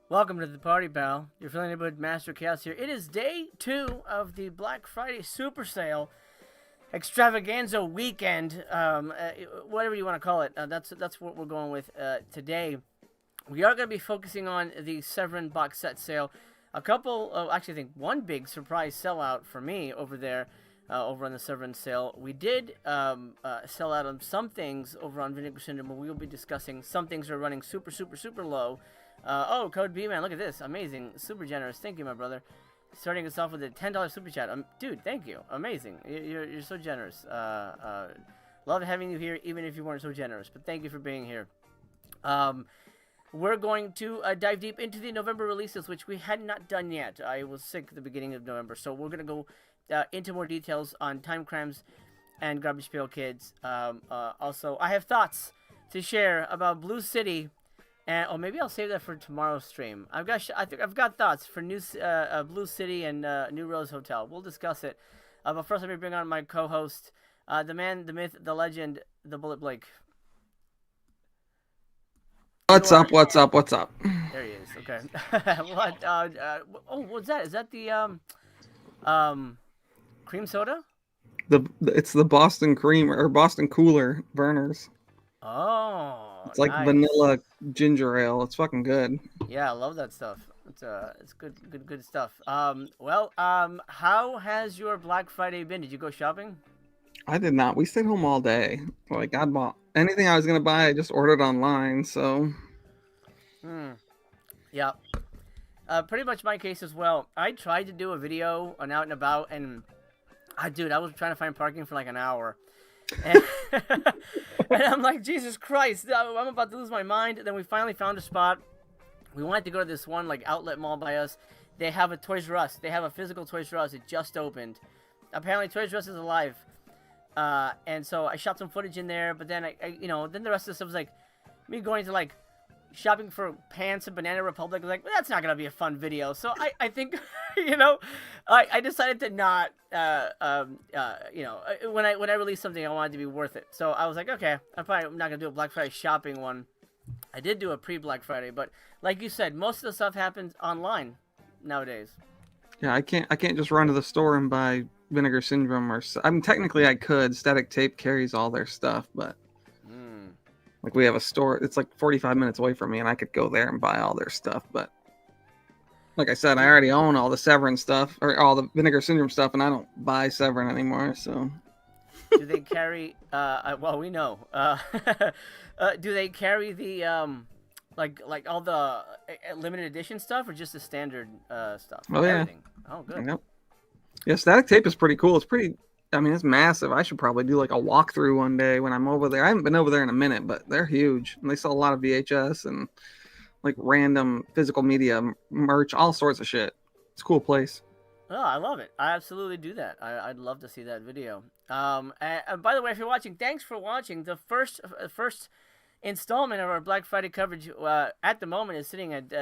Welcome to the party, pal. You're feeling it with Master Chaos here. It is day 2 of the Black Friday Super Sale Extravaganza Weekend. Whatever you want to call it. That's what we're going with today. We are going to be focusing on the Severin box set sale. Actually, I think one big surprise sellout for me over there, over on the Severin sale. We did sell out on some things over on Vinegar Syndrome. We will be discussing some things are running super, super, super low. Code B, man, look at this. Amazing. Super generous. Thank you, my brother. Starting us off with a $10 super chat. Dude, thank you. Amazing. You're so generous. Love having you here, even if you weren't so generous. But thank you for being here. We're going to dive deep into the November releases, which we had not done yet. I was sick at the beginning of November, so we're going to go into more details on Time Crimes and Garbage Pail Kids. Also, I have thoughts to share about Blue City. Or maybe I'll save that for tomorrow's stream. I think I've got thoughts for Blue City and New Rose Hotel. We'll discuss it. But first, let me bring on my co-host, the man, the myth, the legend, the Bullet Blake. What's up? There he is. Okay. What? What's that? Is that the cream soda? It's the Boston cream or Boston Cooler Burners. Oh, it's like nice. vanilla ginger ale. It's fucking good. Yeah, I love that stuff. It's good stuff. How has your Black Friday been? Did you go shopping? I did not. We stayed home all day. Like, I bought anything I was gonna buy. I just ordered online. So. Yeah. Pretty much my case as well. I tried to do a video on out and about, and I was trying to find parking for like an hour. And, and I'm like, Jesus Christ, I'm about to lose my mind. And then we finally found a spot. We wanted to go to this one like outlet mall by us. They have a Toys R Us. They have a physical Toys R Us. It just opened. Apparently Toys R Us is alive. And so I shot some footage in there. But then then the rest of the stuff was like me going to like shopping for pants at Banana Republic. I was like, well, that's not gonna be a fun video. So I think I decided to not when I release something, I want it to be worth it. So I was like, okay, I'm probably not gonna do a Black Friday shopping one. I did do a pre-Black Friday, but like you said, most of the stuff happens online nowadays. Yeah, I can't just run to the store and buy Vinegar Syndrome technically I could. Static Tape carries all their stuff, but like we have a store. It's like 45 minutes away from me, and I could go there and buy all their stuff, but. Like I said, I already own all the Severin stuff, or all the Vinegar Syndrome stuff, and I don't buy Severin anymore, so... Do they carry, well, we know, do they carry the, like all the limited edition stuff, or just the standard, stuff? Oh, yeah. Everything? Oh, good. Yep. Yeah, Static Tape is pretty cool. It's massive. I should probably do, like, a walkthrough one day when I'm over there. I haven't been over there in a minute, but they're huge, and they sell a lot of VHS, and... like random physical media merch, all sorts of shit. It's a cool place. Oh, I love it. I absolutely do that. I'd love to see that video. And by the way, if you're watching, thanks for watching. The first installment of our Black Friday coverage at the moment is sitting at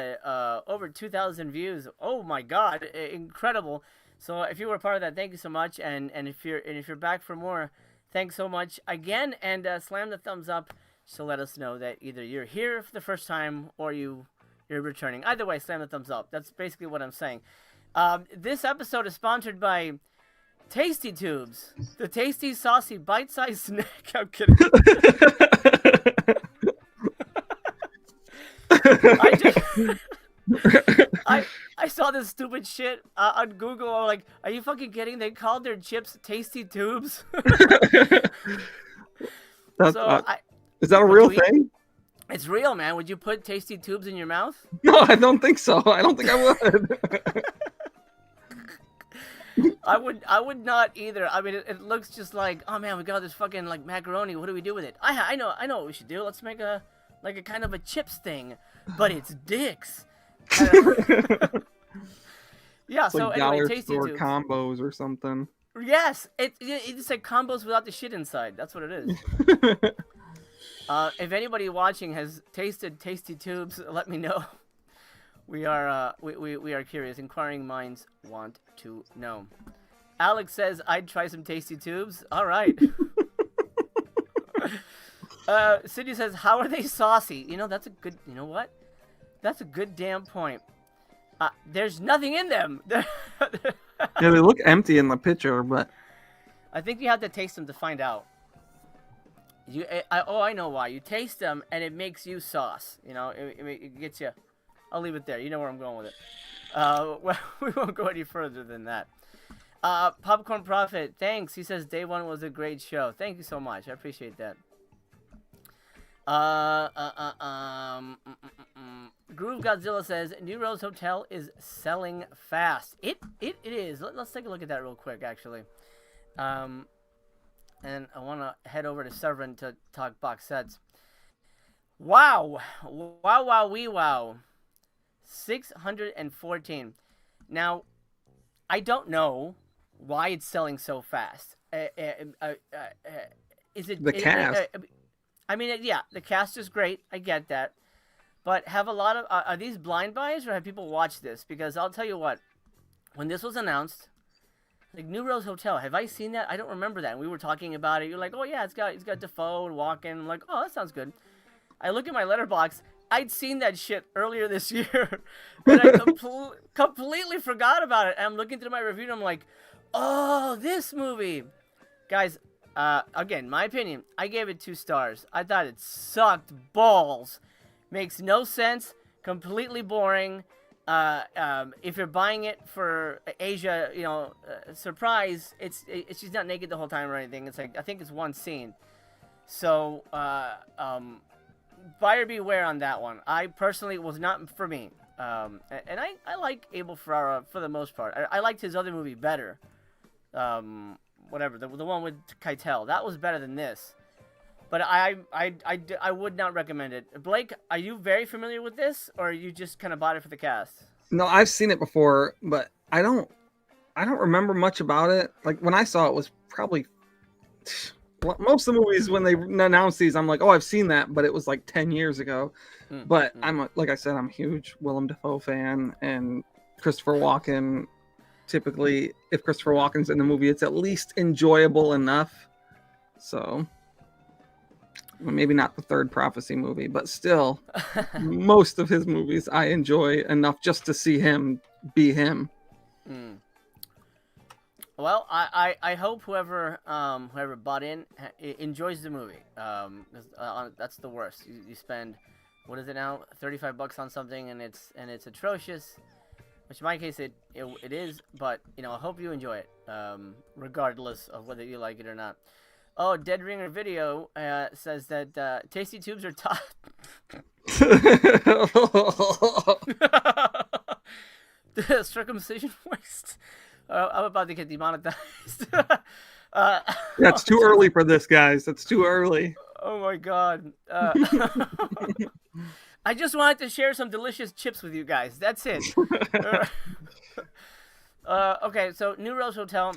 over 2,000 views. Oh my God, incredible! So if you were part of that, thank you so much. And if you're back for more, thanks so much again. And slam the thumbs up. So let us know that either you're here for the first time or you're returning. Either way, slam the thumbs up. That's basically what I'm saying. This episode is sponsored by Tasty Tubes, the tasty, saucy, bite-sized snack. I'm kidding. I saw this stupid shit on Google. I'm like, are you fucking kidding? They called their chips Tasty Tubes. Is that a real thing? It's real, man. Would you put Tasty Tubes in your mouth? No, I don't think so. I don't think I would. I would not either. I mean, it looks just like, oh man, we got this fucking like macaroni. What do we do with it? I know what we should do. Let's make a kind of a chips thing, but it's dicks. Yeah. So like anyway, dollar Tasty store Tubes combos or something. Yes, it's like combos without the shit inside. That's what it is. If anybody watching has tasted Tasty Tubes, let me know. We are curious. Inquiring minds want to know. Alex says I'd try some Tasty Tubes. All right. Sydney says, how are they saucy? That's a good. You know what? That's a good damn point. There's nothing in them. Yeah, they look empty in the picture, but I think you have to taste them to find out. I know why. You taste them, and it makes you sauce. You know, it gets you. I'll leave it there. You know where I'm going with it. Well, we won't go any further than that. Popcorn Prophet, thanks. He says day one was a great show. Thank you so much. I appreciate that. Groove Godzilla says New Rose Hotel is selling fast. It is. Let's take a look at that real quick, actually. And I want to head over to Severin to talk box sets. Wow. 614. Now, I don't know why it's selling so fast. Is it the cast? I mean, yeah, the cast is great. I get that. But have a lot of... are these blind buys or have people watched this? Because I'll tell you what. When this was announced... Like New Rose Hotel, have I seen that? I don't remember that. And we were talking about it. You're like, oh yeah, it's got Defoe and Walken. I'm like, oh, that sounds good. I look at my letterbox. I'd seen that shit earlier this year, and I completely forgot about it. And I'm looking through my review, and I'm like, oh, this movie, guys. Again, my opinion. I gave it 2 stars. I thought it sucked balls. Makes no sense. Completely boring. If you're buying it for Asia, surprise, it's she's not naked the whole time or anything. It's like, I think it's one scene. So, buyer beware on that one. I personally was not for me. And I like Abel Ferrara for the most part. I liked his other movie better. Whatever, the one with Keitel. That was better than this. But I would not recommend it. Blake, are you very familiar with this, or you just kind of bought it for the cast? No, I've seen it before, but I don't remember much about it. Like when I saw it was probably most of the movies when they announce these, I'm like, oh, I've seen that, but it was like 10 years ago. But like I said, I'm a huge Willem Dafoe fan, and Christopher Walken. Typically, if Christopher Walken's in the movie, it's at least enjoyable enough. So. Well, maybe not the third Prophecy movie, but still, most of his movies I enjoy enough just to see him be him. Well, I hope whoever bought in enjoys the movie. That's the worst. You spend, what is it now, $35 on something, and it's atrocious. Which in my case it is, but I hope you enjoy it, regardless of whether you like it or not. Oh, Dead Ringer Video says that tasty tubes are top. The circumcision waste. I'm about to get demonetized. That's too early for this, guys. That's too early. Oh my god. I just wanted to share some delicious chips with you guys. That's it. Okay, so New Rose Hotel.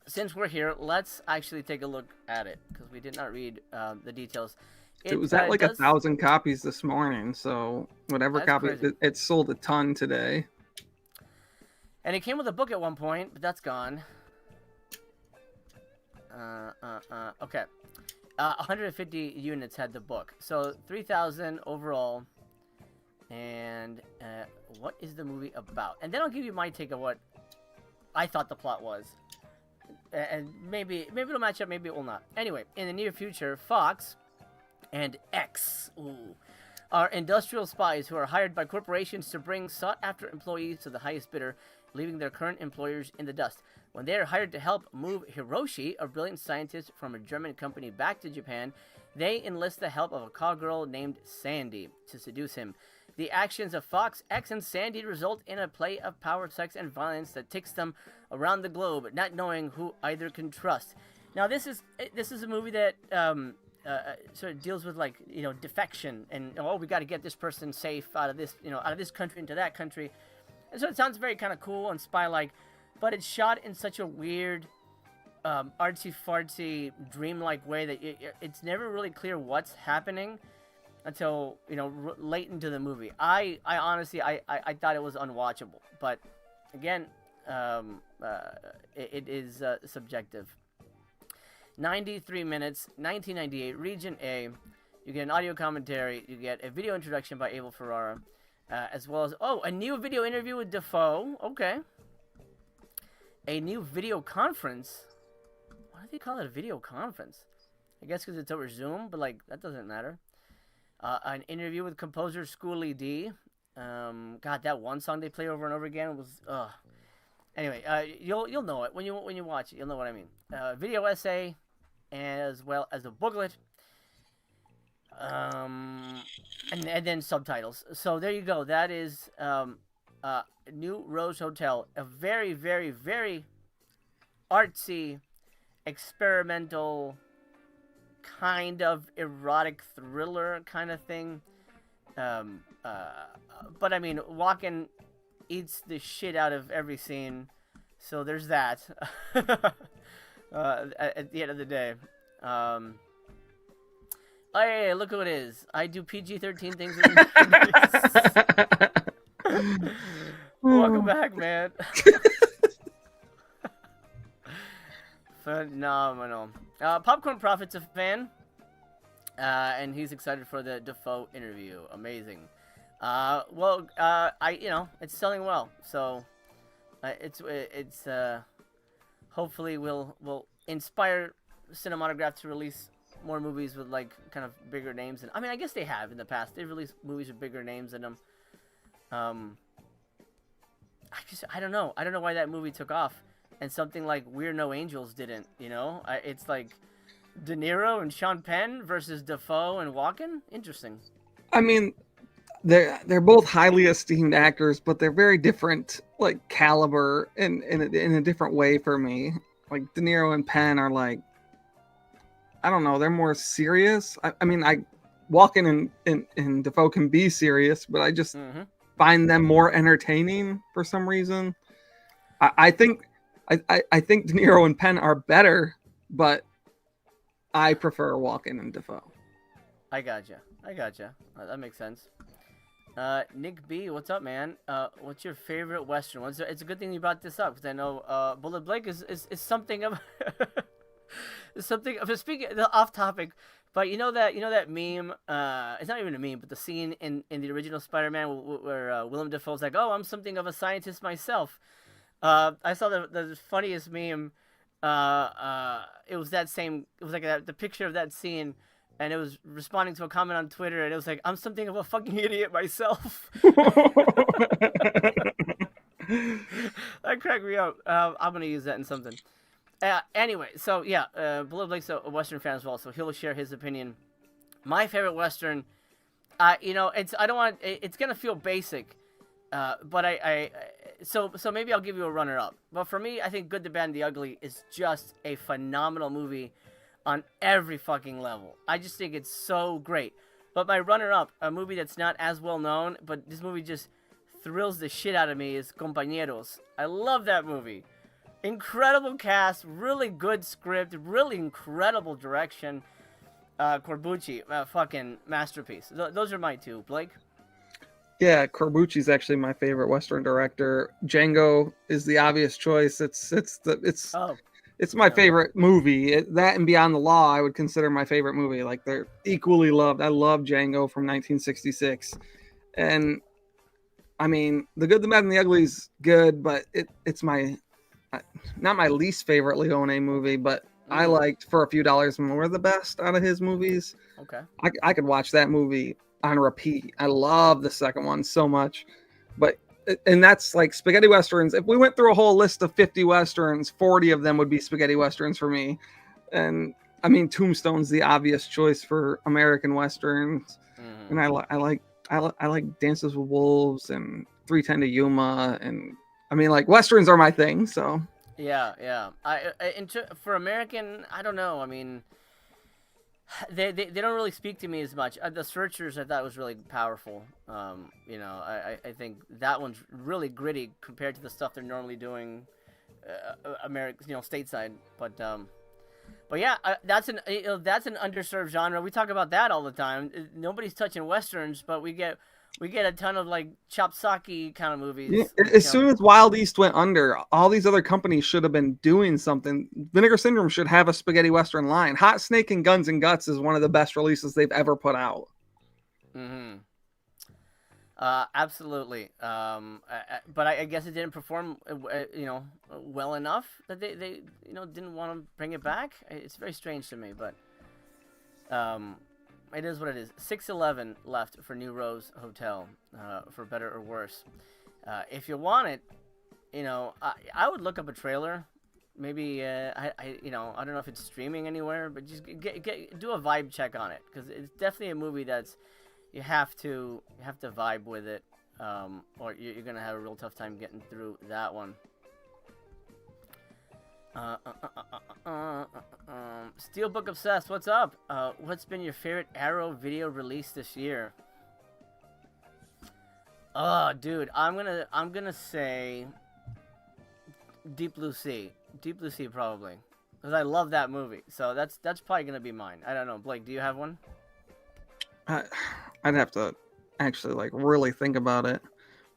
Since we're here, let's actually take a look at it, because we did not read the details. It was at like 1,000 copies this morning, so whatever copy, it sold a ton today. And it came with a book at one point, but that's gone. Okay. 150 units had the book, so 3,000 overall. And what is the movie about? And then I'll give you my take of what I thought the plot was. And maybe it'll match up, maybe it will not. Anyway, in the near future, Fox and X are industrial spies who are hired by corporations to bring sought-after employees to the highest bidder, leaving their current employers in the dust. When they are hired to help move Hiroshi, a brilliant scientist from a German company, back to Japan, they enlist the help of a cowgirl named Sandy to seduce him. The actions of Fox, X, and Sandy result in a play of power, sex, and violence that takes them around the globe, not knowing who either can trust. Now, this is a movie that sort of deals with, like, defection, and we got to get this person safe out of this country into that country. And so it sounds very kind of cool and spy-like, but it's shot in such a weird, artsy-fartsy, dreamlike way that it's never really clear what's happening until late into the movie. I honestly thought it was unwatchable, but again, it is subjective. 93 minutes, 1998, Region A. You get an audio commentary. You get a video introduction by Abel Ferrara. as well as a new video interview with Defoe. Okay, a new video conference. Why do they call it a video conference? I guess because it's over Zoom, but like that doesn't matter. An interview with composer Schoolie D. God, that one song they play over and over again was Anyway, you'll know it when you watch it. You'll know what I mean. Video essay, as well as a booklet, and then subtitles. So there you go. That is New Rose Hotel, a very, very, very artsy, experimental, kind of erotic thriller kind of thing. But I mean, Walken eats the shit out of every scene, so there's that. At the end of the day, hey, look who it is! I do PG-13 things with movies. Welcome back, man. Phenomenal. Popcorn Prophet's a fan, and he's excited for the Defoe interview. Amazing. It's selling well, so it's hopefully will inspire Cinematographe to release more movies with like kind of bigger names. And I mean, I guess they have in the past. They've released movies with bigger names in them. I don't know. I don't know why that movie took off, and something like We're No Angels didn't. You know, it's like De Niro and Sean Penn versus Defoe and Walken. Interesting. I mean, they're both highly esteemed actors, but they're very different, like caliber in a different way for me. Like De Niro and Penn are like, I don't know, they're more serious. I mean, Walken and Defoe can be serious, but I just find them more entertaining for some reason. I think De Niro and Penn are better, but I prefer Walken and Defoe. I gotcha. That makes sense. Nick B, what's up, man? What's your favorite Western? It's a good thing you brought this up, because I know Bullet Blake is something of something of speaking off topic, but you know that meme. It's not even a meme, but the scene in the original Spider-Man where Willem Dafoe's like, "Oh, I'm something of a scientist myself." I saw the funniest meme. It was like the picture of that scene. And it was responding to a comment on Twitter, and it was like, "I'm something of a fucking idiot myself." That cracked me up. I'm gonna use that in something. Anyway, so yeah, Bullet Blake's a Western fan as well, so he'll share his opinion. My favorite Western, it's gonna feel basic, but so maybe I'll give you a runner-up. But for me, I think Good, the Bad, and the Ugly is just a phenomenal movie on every fucking level. I just think it's so great. But my runner-up, a movie that's not as well known, but this movie just thrills the shit out of me, is Compañeros. I love that movie. Incredible cast, really good script, really incredible direction. Corbucci, fucking masterpiece. Those are my two. Blake? Yeah, Corbucci's actually my favorite Western director. Django is the obvious choice. It's my favorite movie. That and Beyond the Law, I would consider my favorite movie. Like, they're equally loved. I love Django from 1966. And, I mean, The Good, the Bad, and the Ugly is good, but it's my, not my least favorite Leone movie, but I liked For a Few Dollars More the best out of his movies. Okay. I could watch that movie on repeat. I love the second one so much. And that's like spaghetti westerns. If we went through a whole list of 50 westerns, 40 of them would be spaghetti westerns for me. And I mean, Tombstone's the obvious choice for American westerns. And I like Dances with Wolves and 3:10 to Yuma, and I mean, like, westerns are my thing. So yeah. For American, I don't know. I mean, they don't really speak to me as much. The Searchers I thought was really powerful. I think that one's really gritty compared to the stuff they're normally doing, stateside. But yeah, that's an underserved genre. We talk about that all the time. Nobody's touching westerns, but we get a ton of like chopsaki kind of movies. Yeah, as soon as Wild East went under, all these other companies should have been doing something. Vinegar Syndrome should have a spaghetti western line. Hot Snake and Guns and Guts is one of the best releases they've ever put out. Absolutely. But I guess it didn't perform, well enough that they didn't want to bring it back. It's very strange to me, but um, it is what it is. 611 left for New Rose Hotel, for better or worse. If you want it, I would look up a trailer. Maybe I don't know if it's streaming anywhere, but just do a vibe check on it because it's definitely a movie that's you have to vibe with it, or you're gonna have a real tough time getting through that one. Steelbook Obsessed, what's up? What's been your favorite Arrow video release this year? Oh, dude, I'm gonna say Deep Blue Sea. Deep Blue Sea probably, because I love that movie. So that's probably gonna be mine. I don't know, Blake. Do you have one? I, I'd have to actually like really think about it.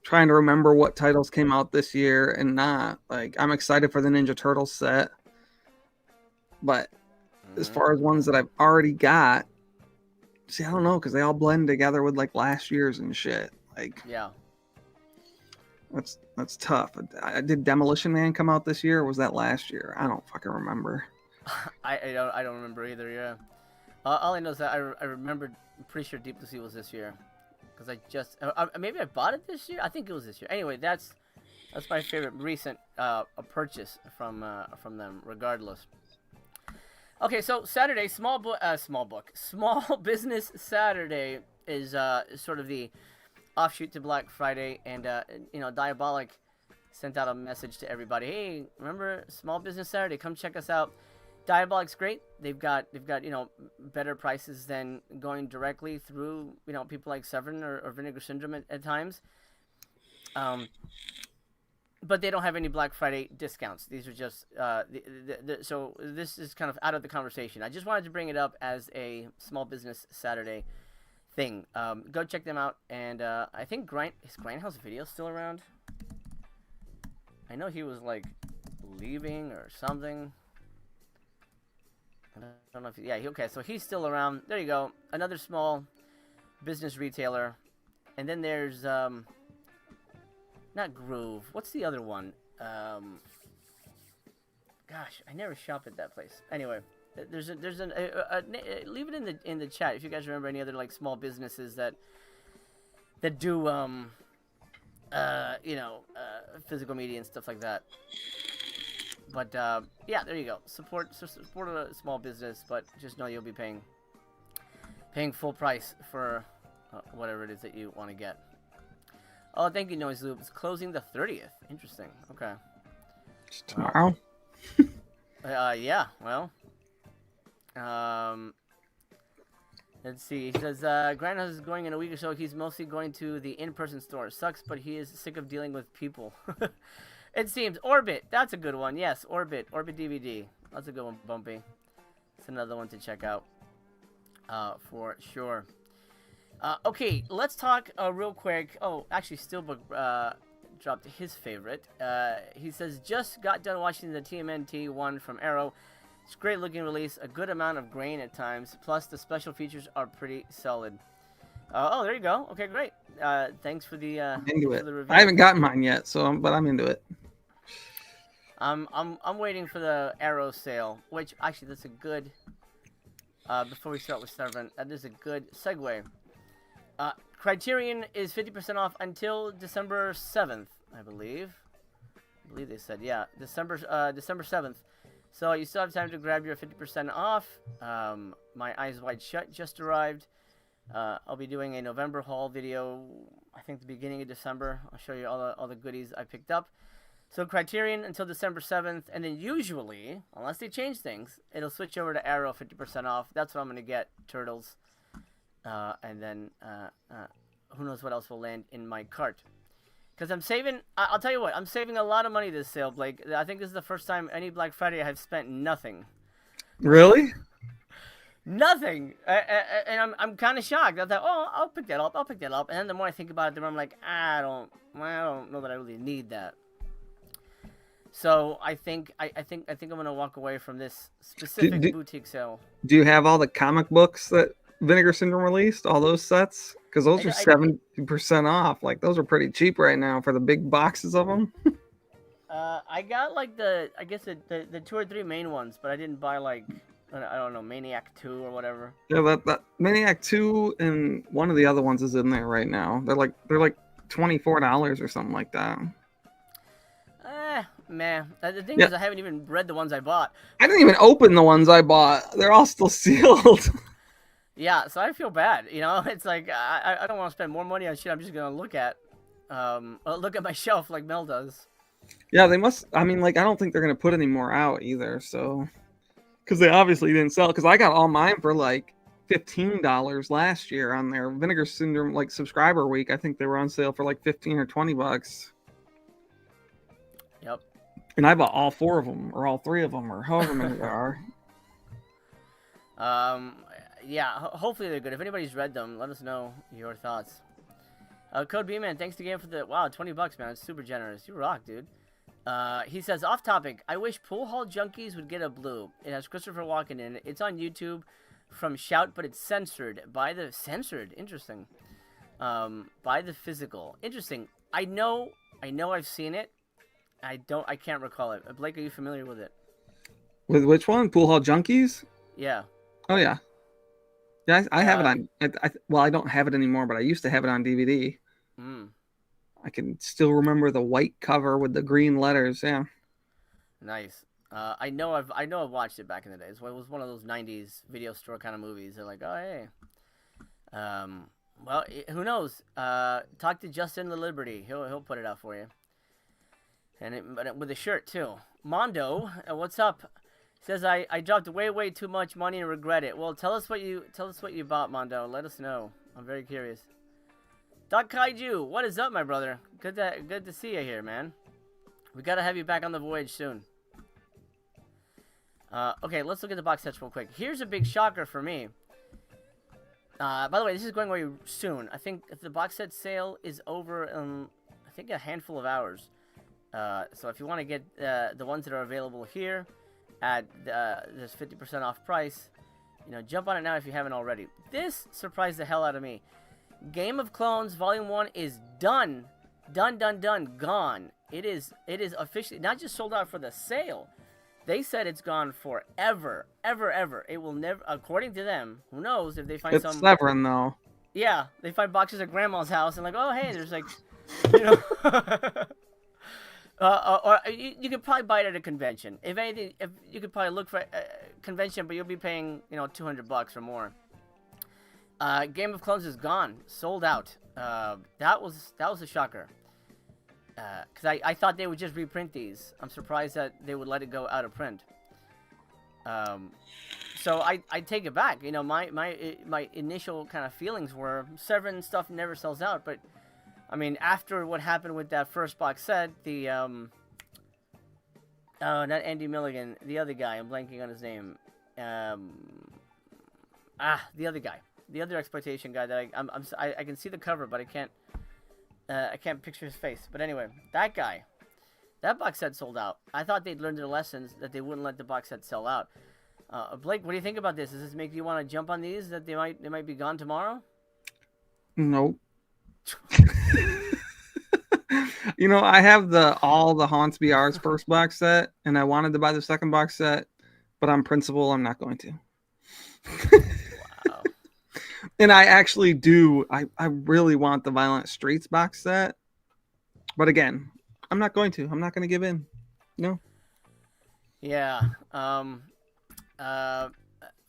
Trying to remember what titles came out this year and not. Like I'm excited for the Ninja Turtles set, but as far as ones that I've already got, see, I don't know because they all blend together with like last year's and shit. Like Yeah. that's tough. Did Demolition Man come out this year? Or was that last year? I don't fucking remember. I don't remember either. Yeah. All I know is that I remembered. I'm pretty sure Deep Blue Sea was this year, because I just maybe I bought it this year. I think it was this year. Anyway, that's my favorite recent a purchase from them. Regardless. Okay, so Saturday, small business Saturday is sort of the offshoot to Black Friday, and Diabolic sent out a message to everybody. Hey, remember Small Business Saturday? Come check us out. Diabolic's great. They've got better prices than going directly through people like Severin or Vinegar Syndrome at times. But they don't have any Black Friday discounts. These are just so this is kind of out of the conversation. I just wanted to bring it up as a Small Business Saturday thing. Go check them out. And I think is Grindhouse Video still around? I know he was like leaving or something. I don't know if okay, so he's still around. There you go. Another small business retailer. And then there's not Groove. What's the other one? Gosh, I never shop at that place. Anyway, there's leave it in the chat if you guys remember any other like small businesses that do physical media and stuff like that. But yeah, there you go. Support a small business, but just know you'll be paying full price for whatever it is that you want to get. Oh, thank you, Noise Loop. It's closing the 30th. Interesting. Okay. It's tomorrow. Yeah. Well. Let's see. He says Grindhouse is going in a week or so. He's mostly going to the in-person store. Sucks, but he is sick of dealing with people. It seems. Orbit. That's a good one. Yes, Orbit. Orbit DVD. That's a good one, Bumpy. It's another one to check out for sure. Okay, let's talk real quick. Oh, actually, Steelbook dropped his favorite. He says, just got done watching the TMNT one from Arrow. It's a great looking release. A good amount of grain at times. Plus, the special features are pretty solid. Oh, there you go. Okay, great. Thanks for the into it. for the review. I haven't gotten mine yet, but I'm into it. I'm waiting for the Arrow sale, which actually that's a good. Before we start with Severin, that is a good segue. Criterion is 50% off until December 7th, I believe. I believe they said, yeah, December 7th. So you still have time to grab your 50% off. My Eyes Wide Shut just arrived. I'll be doing a November haul video, I think the beginning of December. I'll show you all the goodies I picked up. So Criterion until December 7th, and then usually, unless they change things, it'll switch over to Arrow 50% off. That's what I'm going to get, Turtles. And then who knows what else will land in my cart. Because I'm saving, I'll tell you what, I'm saving a lot of money this sale, Blake. I think this is the first time any Black Friday I've spent nothing. Really? Nothing. And I'm kind of shocked. I thought, oh, I'll pick that up. And then the more I think about it, the more I'm like, I don't know that I really need that. So I think I'm gonna walk away from this specific boutique sale. Do you have all the comic books that Vinegar Syndrome released, all those sets, because those are I 70% off. Like those are pretty cheap right now for the big boxes of them. I got like I guess the 2 or 3 main ones, but I didn't buy like I don't know, Maniac 2 or whatever. Yeah, that Maniac 2 and one of the other ones is in there right now. They're like $24 or something like that. Man. The thing Yeah, is, I haven't even read the ones I bought. I didn't even open the ones I bought. They're all still sealed. Yeah, so I feel bad. It's like I don't want to spend more money on shit I'm just gonna look at my shelf like Mel does. Yeah, they must. I mean, like, I don't think they're gonna put any more out either. So, because they obviously didn't sell. Because I got all mine for like $15 last year on their Vinegar Syndrome like subscriber week. I think they were on sale for like 15 or $20. Yep. And I bought all 4 of them, or all 3 of them, or however many there are. Um, yeah. Hopefully they're good. If anybody's read them, let us know your thoughts. Code B man, thanks again for the $20, man. It's super generous. You rock, dude. He says, off topic, I wish Pool Hall Junkies would get a blue. It has Christopher Walken in it. It's on YouTube from Shout, but it's censored interesting. By the physical. Interesting. I know I've seen it. I can't recall it. Blake, are you familiar with it? With which one? Pool Hall Junkies? Yeah. Oh yeah. Yeah, I have it on. Well, I don't have it anymore, but I used to have it on DVD. I can still remember the white cover with the green letters. Yeah. Nice. I know I've watched it back in the days. It was one of those '90s video store kind of movies. They're like, oh hey. Well, who knows? Talk to Justin Liberty. He'll put it out for you. But with a shirt too. Mondo, what's up? Says I dropped way too much money and regret it. Well, tell us what you bought, Mondo. Let us know. I'm very curious. Doc Kaiju, what is up, my brother? Good to see you here, man. We gotta have you back on the voyage soon. Okay, let's look at the box sets real quick. Here's a big shocker for me. By the way, this is going away soon. I think the box set sale is over in, I think, a handful of hours. So if you want to get the ones that are available here at this 50% off price, jump on it now if you haven't already. This surprised the hell out of me. Game of Clones Volume 1 is done. Gone. It is officially not just sold out for the sale. They said it's gone forever. Ever. It will never, according to them, who knows if they find It's some... Severin, though. Yeah, they find boxes at Grandma's house and like, oh, hey, there's like, or you could probably buy it at a convention. If anything, if you could probably look for a convention, but you'll be paying, $200 or more. Game of Clones is gone, sold out. That was a shocker. Because I thought they would just reprint these. I'm surprised that they would let it go out of print. So I take it back. My initial kind of feelings were Severin stuff never sells out, but I mean, after what happened with that first box set, the not Andy Milligan, the other guy, I'm blanking on his name. The other guy, the other exploitation guy that I can see the cover, but I can't picture his face. But anyway, that guy, that box set sold out. I thought they'd learned their lessons that they wouldn't let the box set sell out. Blake, what do you think about this? Does this make you want to jump on these? That they might be gone tomorrow? Nope. I have all the Haunts BR's first box set, and I wanted to buy the second box set, but on principle, I'm not going to. Wow. And I actually do. I really want the Violent Streets box set, but again, I'm not going to. I'm not going to give in. No. Yeah.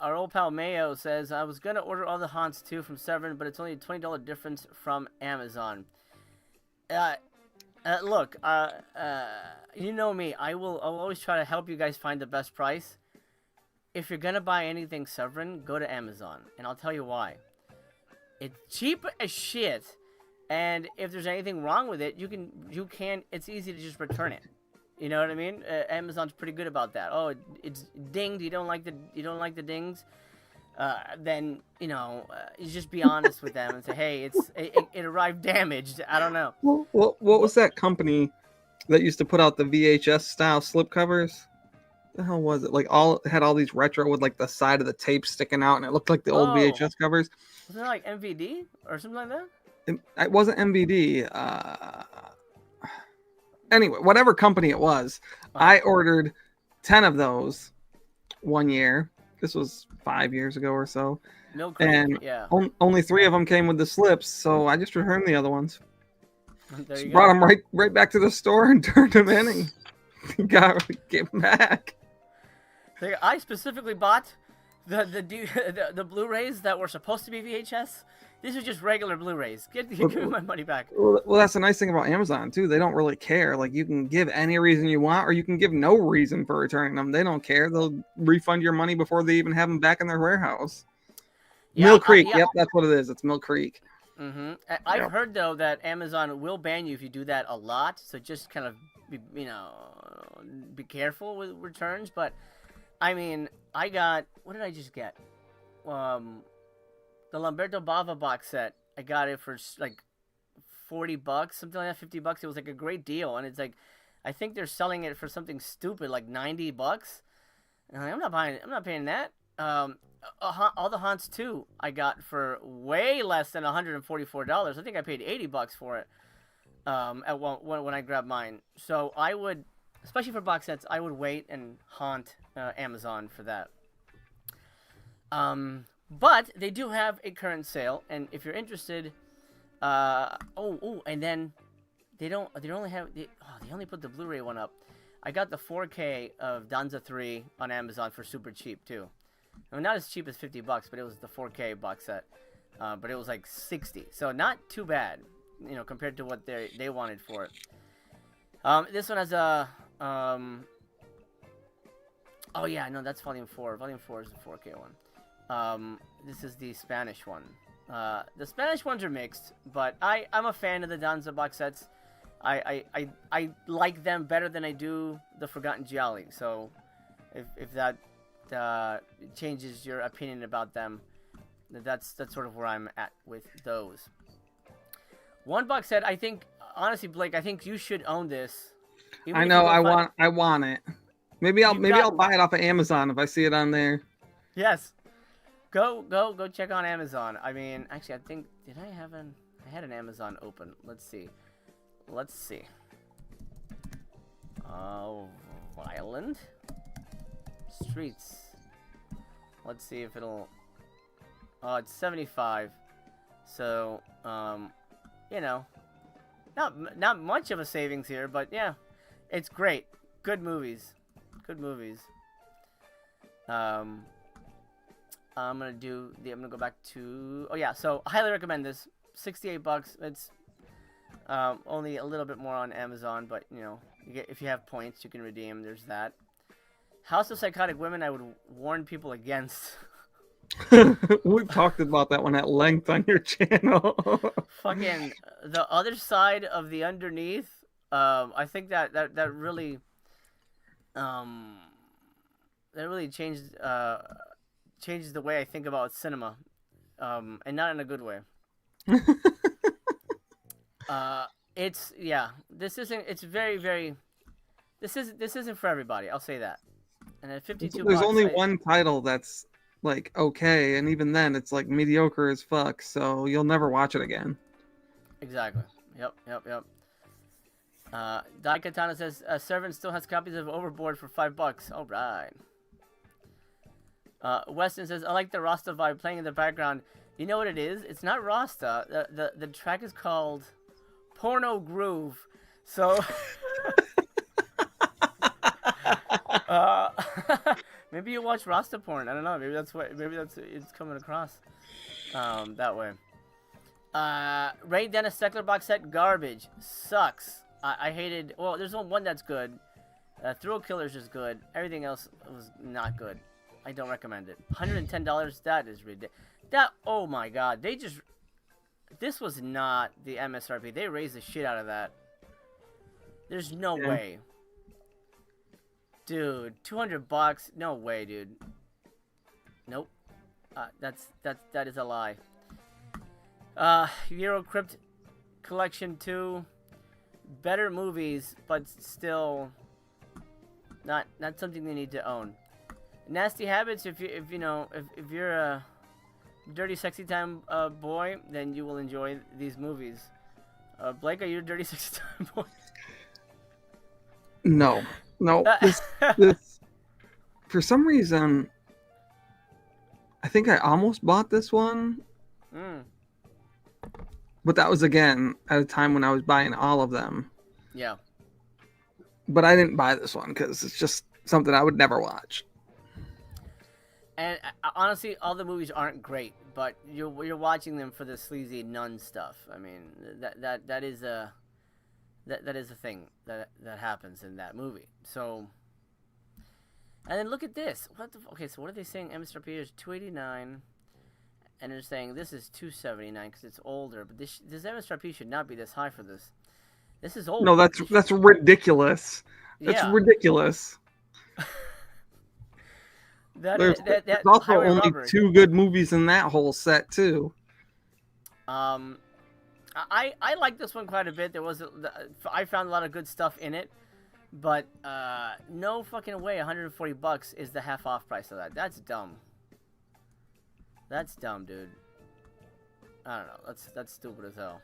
Our old pal Mayo says, I was going to order all the Haunts too from Severin, but it's only a $20 difference from Amazon. Look, you know me. I'll always try to help you guys find the best price. If you're going to buy anything Severin, go to Amazon. And I'll tell you why. It's cheap as shit. And if there's anything wrong with it, it's easy to just return it. You know what I mean? Amazon's pretty good about that. Oh, it's dinged. You don't like the dings. Then you just be honest with them and say, hey, it arrived damaged. I don't know. What was that company that used to put out the VHS style slipcovers? The hell was it? Like all it had all these retro with like the side of the tape sticking out, and it looked like the old Oh, VHS covers. wasn't it like MVD or something like that? It wasn't MVD. Anyway, whatever company it was, Uh-huh. I ordered 10 of those one year. This was 5 years ago or so, Mill Creek, and yeah. only 3 of them came with the slips, so I just returned the other ones. There Just you brought go. them right back to the store and turned them in and get them back. I specifically bought the Blu-rays that were supposed to be VHS. These are just regular Blu-rays. Give me my money back. Well, that's the nice thing about Amazon too. They don't really care. Like you can give any reason you want, or you can give no reason for returning them. They don't care. They'll refund your money before they even have them back in their warehouse. Yeah, Mill Creek. yeah. Yep, that's what it is. It's Mill Creek. Mm-hmm. I've Yep. heard though that Amazon will ban you if you do that a lot. So just kind of be careful with returns. But I mean, I got what did I just get? Um, the Lamberto Bava box set. I got it for like $40, something like that, $50. It was like a great deal, and it's like, I think they're selling it for something stupid like $90. And I'm not buying it. I'm not paying that. All the Haunts 2 I got for way less than $144. I think I paid $80 for it. At when I grabbed mine. So I would, especially for box sets, I would wait and haunt Amazon for that. But they do have a current sale, and if you're interested, and then they only put the Blu-ray one up. I got the 4K of Danza 3 on Amazon for super cheap too. I mean, not as cheap as $50, but it was the 4K box set. But it was like 60, so not too bad, compared to what they wanted for it. This one has a oh yeah, no, that's Volume 4. Volume 4 is the 4K one. This is the Spanish one. The Spanish ones are mixed, but I'm a fan of the Danza box sets. I like them better than I do the Forgotten Gialli. So if that changes your opinion about them, that's sort of where I'm at with those. One box set, I think, honestly, Blake, I think you should own this. I know. I want it. Maybe I'll buy it off of Amazon if I see it on there. Yes. Go check on Amazon. I mean, actually, I think I had an Amazon open. Let's see. Violent Streets. Let's see if it'll. Oh, it's 75. So, not much of a savings here, but yeah, it's great. Good movies. I'm gonna go back to. Oh yeah, so I highly recommend this. $68. It's only a little bit more on Amazon, but if you have points, you can redeem. There's that. House of Psychotic Women, I would warn people against. We've talked about that one at length on your channel. Fucking the other side of the underneath. I think that really changed changes the way I think about cinema, and not in a good way. This isn't for everybody. I'll say that. And at $52, There's only one title that's like okay, and even then it's like mediocre as fuck, so you'll never watch it again. Exactly. Yep. Daikatana says Severin still has copies of Overboard for $5. All right. Weston says I like the Rasta vibe playing in the background. You know what it is? It's not Rasta. The track is called Porno Groove. So maybe you watch Rasta porn. I don't know. Maybe that's it's coming across that way. Ray Dennis Steckler box set garbage. Sucks. I hated. Well, there's one that's good. Thrill Killer's is good. Everything else was not good. I don't recommend it. $110. That is ridiculous. Oh my god. This was not the MSRP. They raised the shit out of that. There's no way. Dude, $200? No way, dude. Nope. That is a lie. Euro Crypt Collection 2. Better movies, but still not something they need to own. Nasty Habits. If you're a dirty sexy time boy, then you will enjoy these movies. Blake, are you a dirty sexy time boy? No, no. This for some reason, I think I almost bought this one, but that was again at a time when I was buying all of them. Yeah. But I didn't buy this one because it's just something I would never watch. And honestly, all the movies aren't great, but you're watching them for the sleazy nun stuff. I mean, that is a thing that happens in that movie. So, and then look at this. Okay, so what are they saying? MSRP is $289, and they're saying this is $279 because it's older. But this MSRP should not be this high for this. This is old. No, that's ridiculous. That's ridiculous. There's also only two good movies in that whole set too. I like this one quite a bit. I found a lot of good stuff in it, but no fucking way. $140 is the half off price of that. That's dumb. That's dumb, dude. I don't know. That's stupid as hell.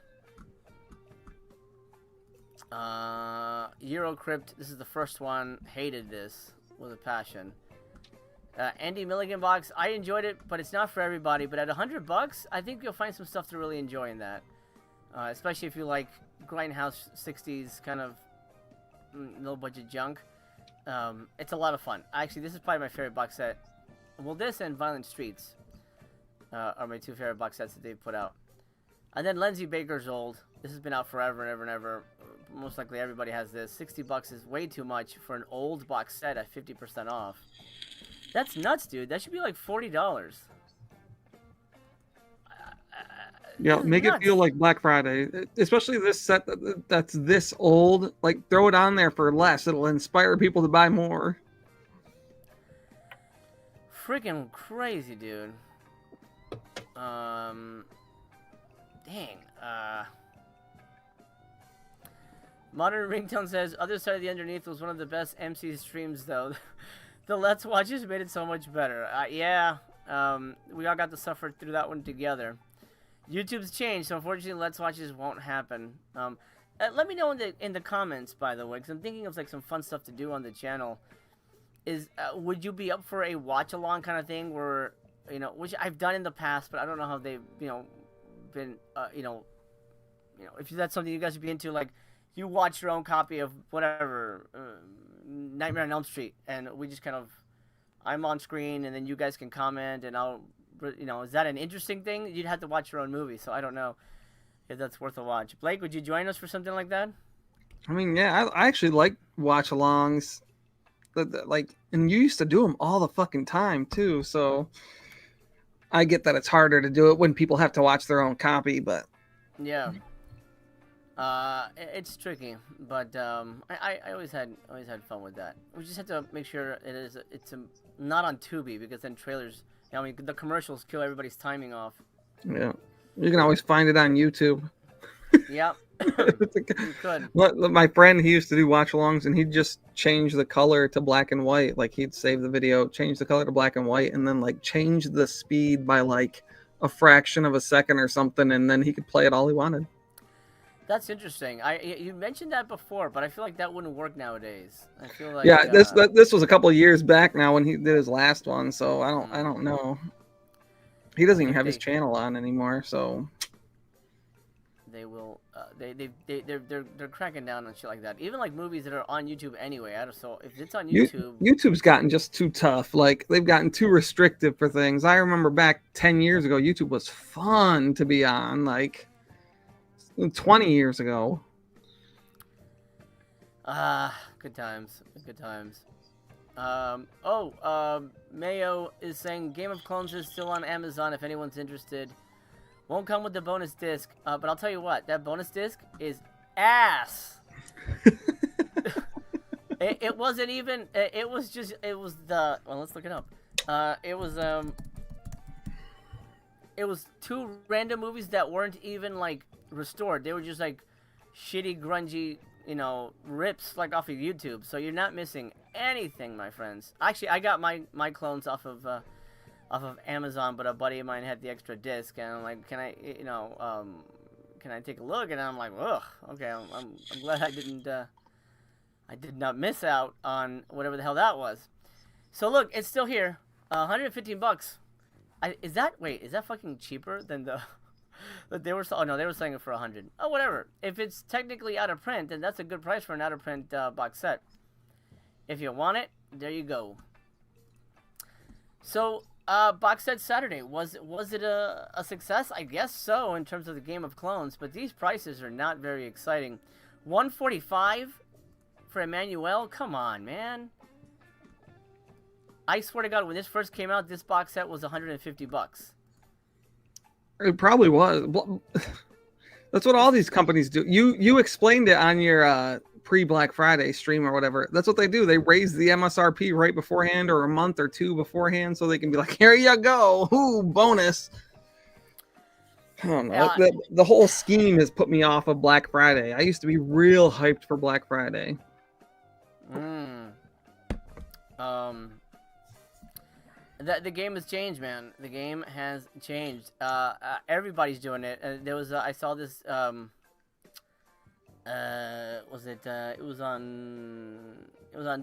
Eurocrypt. This is the first one. Hated this with a passion. Andy Milligan box. I enjoyed it, but it's not for everybody. But at $100, I think you'll find some stuff to really enjoy in that. Especially if you like grindhouse 60s kind of low budget junk. It's a lot of fun. Actually, this is probably my favorite box set. Well, this and Violent Streets are my two favorite box sets that they've put out. And then Lindsay Baker's Old. This has been out forever and ever and ever. Most likely everybody has this. $60 is way too much for an old box set at 50% off. That's nuts, dude. That should be like $40. Yeah, make it feel like Black Friday. Especially this set that's this old. Like, throw it on there for less. It'll inspire people to buy more. Freaking crazy, dude. Dang. Modern Ringtone says, Other Side of the Underneath was one of the best MC streams, though. The Let's Watches made it so much better. Yeah, we all got to suffer through that one together. YouTube's changed, so unfortunately Let's Watches won't happen. Let me know in the comments, by the way, because I'm thinking of like some fun stuff to do on the channel. Would you be up for a watch-along kind of thing where, which I've done in the past, but I don't know how they've, been, if that's something you guys would be into, like, you watch your own copy of whatever, Nightmare on Elm Street, and we just kind of, I'm on screen, and then you guys can comment, and I'll, is that an interesting thing? You'd have to watch your own movie, so I don't know if that's worth a watch. Blake, would you join us for something like that? I mean, yeah, I actually like watch-alongs, like, and you used to do them all the fucking time, too, so I get that it's harder to do it when people have to watch their own copy, but... Yeah. It's tricky, but I always had fun with that. We just have to make sure it's not on Tubi, because then trailers, I mean, the commercials kill everybody's timing off. Yeah, you can always find it on YouTube. Yep. You could. My friend, he used to do watch-alongs, and he'd just change the color to black and white. Like, he'd save the video, change the color to black and white, and then like change the speed by like a fraction of a second or something, and then he could play it all he wanted. That's interesting. You mentioned that before, but I feel like that wouldn't work nowadays. I feel like this was a couple of years back now when he did his last one, so I don't know. He doesn't even have his channel on anymore, so they will. They're cracking down on shit like that. Even like movies that are on YouTube anyway. So if it's on YouTube, YouTube's gotten just too tough. Like, they've gotten too restrictive for things. I remember back 10 years ago, YouTube was fun to be on. Like 20 years ago. Good times. Mayo is saying Game of Clones is still on Amazon if anyone's interested. Won't come with the bonus disc, but I'll tell you what, that bonus disc is ass. It wasn't even, it was the, well, let's look it up. It was two random movies that weren't even like restored. They were just like shitty, grungy rips like off of YouTube, so you're not missing anything, my friends. Actually, I got my clones off of Amazon, but a buddy of mine had the extra disc, and I'm like, can I take a look? And I'm like, ugh, okay, I'm glad I did not miss out on whatever the hell that was. So look, it's still here, $115. Is that fucking cheaper than the that they were? Oh no, they were selling it for 100. Oh, whatever. If it's technically out of print, then that's a good price for an out of print box set. If you want it, there you go. So, box set Saturday, was it a success? I guess so, in terms of the Game of Clones, but these prices are not very exciting. $145 for Emmanuel? Come on, man. I swear to God, when this first came out, this box set was $150. It probably was. Well, that's what all these companies do. You explained it on your pre-Black Friday stream or whatever. That's what they do. They raise the MSRP right beforehand or a month or two beforehand so they can be like, here you go. Ooh, bonus. I don't know. The whole scheme has put me off of Black Friday. I used to be real hyped for Black Friday. The game has changed, man. The game has changed. Everybody's doing it. There was I saw this. It was on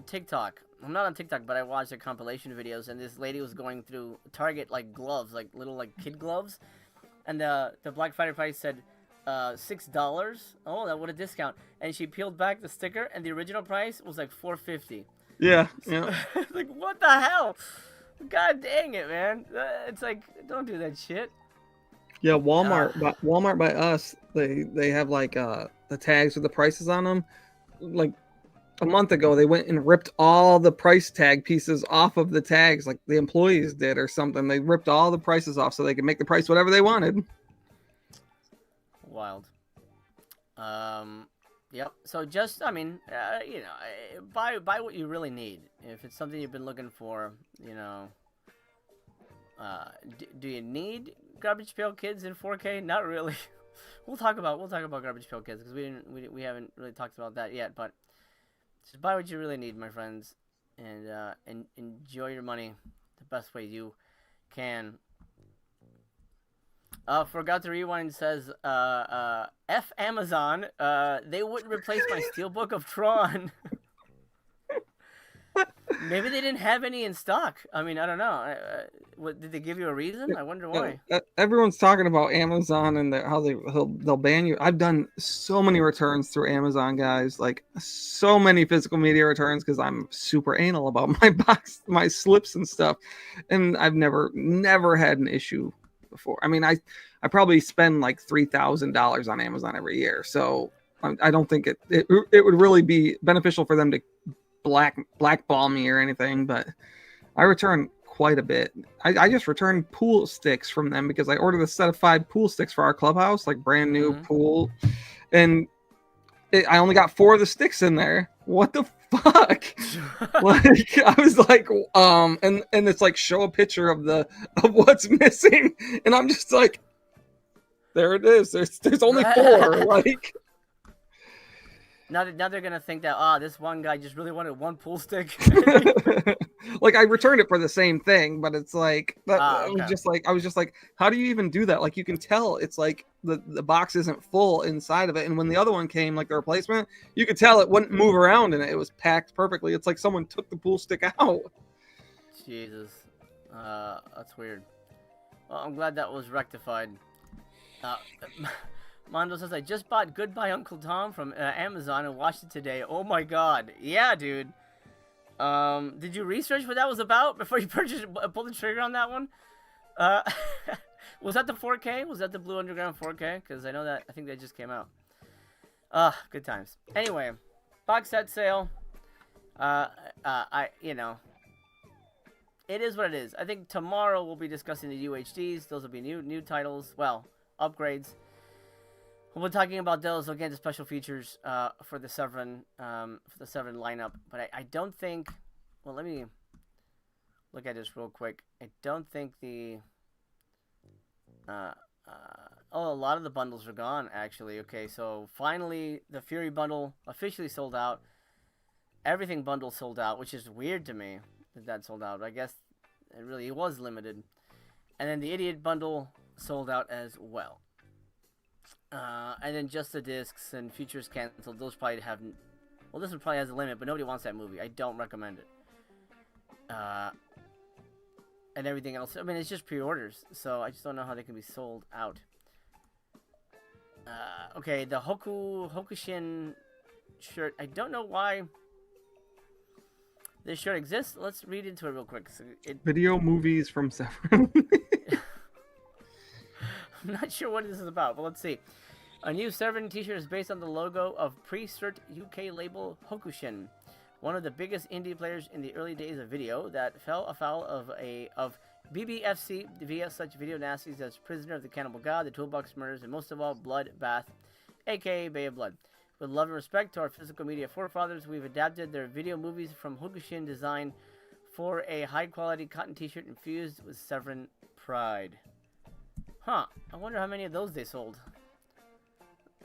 TikTok. I'm not on TikTok, but I watched the compilation videos, and this lady was going through Target like gloves, like little like kid gloves, and the Black Friday price said $6. Oh, that what a discount! And she peeled back the sticker, and the original price was like $4.50. Yeah. Like, what the hell? God dang it, man! It's like, don't do that shit. Yeah, Walmart by us, they have like the tags with the prices on them. Like a month ago, they went and ripped all the price tag pieces off of the tags, like the employees did or something. They ripped all the prices off so they could make the price whatever they wanted. Wild. Yep. So just, I mean, buy what you really need. If it's something you've been looking for, do you need Garbage Pail Kids in 4K? Not really. We'll talk about Garbage Pail Kids because we haven't really talked about that yet. But just buy what you really need, my friends, and enjoy your money the best way you can. Forgot to Rewind says, F Amazon, they wouldn't replace my Steelbook of Tron. Maybe they didn't have any in stock. I mean, I don't know. Did they give you a reason? I wonder why. Everyone's talking about Amazon and how they'll ban you. I've done so many returns through Amazon, guys. Like so many physical media returns because I'm super anal about my slips and stuff, and I've never had an issue before. I mean, I probably spend like $3,000 on Amazon every year, so I don't think it would really be beneficial for them to blackball me or anything. But I return quite a bit. I just returned pool sticks from them because I ordered a set of 5 pool sticks for our clubhouse, like brand new pool, and I only got 4 of the sticks in there. What the fuck? Like I was like, and it's like show a picture of what's missing, and I'm just like, there it is. There's only 4. Like now they're gonna think that this one guy just really wanted one pool stick. Like I returned it for the same thing, but it's like Okay. I was just like, how do you even do that? Like you can tell it's like the box isn't full inside of it, and when the other one came, like the replacement, you could tell it wouldn't move around and it was packed perfectly. It's like someone took the pool stick out. Jesus, that's weird. Well, I'm glad that was rectified. Mondo says, I just bought Goodbye Uncle Tom from Amazon and watched it today. Oh my god. Yeah, dude. Did you research what that was about before you pulled the trigger on that one? Was that the 4K? Was that the Blue Underground 4K? Because I think that just came out. Good times. Anyway, box set sale. It is what it is. I think tomorrow we'll be discussing the UHDs. Those will be new titles. Well, upgrades. We'll be talking about those. We'll get into special features for the Severin lineup. But I don't think. Well, let me look at this real quick. I don't think the. Oh, a lot of the bundles are gone, actually. Okay, so finally, the Fury bundle officially sold out. Everything bundle sold out, which is weird to me that sold out. I guess it really was limited. And then the Idiot bundle sold out as well. And then just the discs and features canceled. Those probably have. Well, this one probably has a limit, but nobody wants that movie. I don't recommend it. And everything else. I mean, it's just pre-orders, so I just don't know how they can be sold out. Okay, the Hokushin shirt. I don't know why this shirt exists. Let's read into it real quick. So Video movies from Severin. I'm not sure what this is about, but let's see. A new Severin t-shirt is based on the logo of pre-cert UK label Hokushin, one of the biggest indie players in the early days of video that fell afoul of BBFC via such video nasties as Prisoner of the Cannibal God, The Toolbox Murders, and most of all, Blood Bath, aka Bay of Blood. With love and respect to our physical media forefathers, we've adapted their video movies from Hokushin design for a high-quality cotton t-shirt infused with Severin pride. Huh. I wonder how many of those they sold.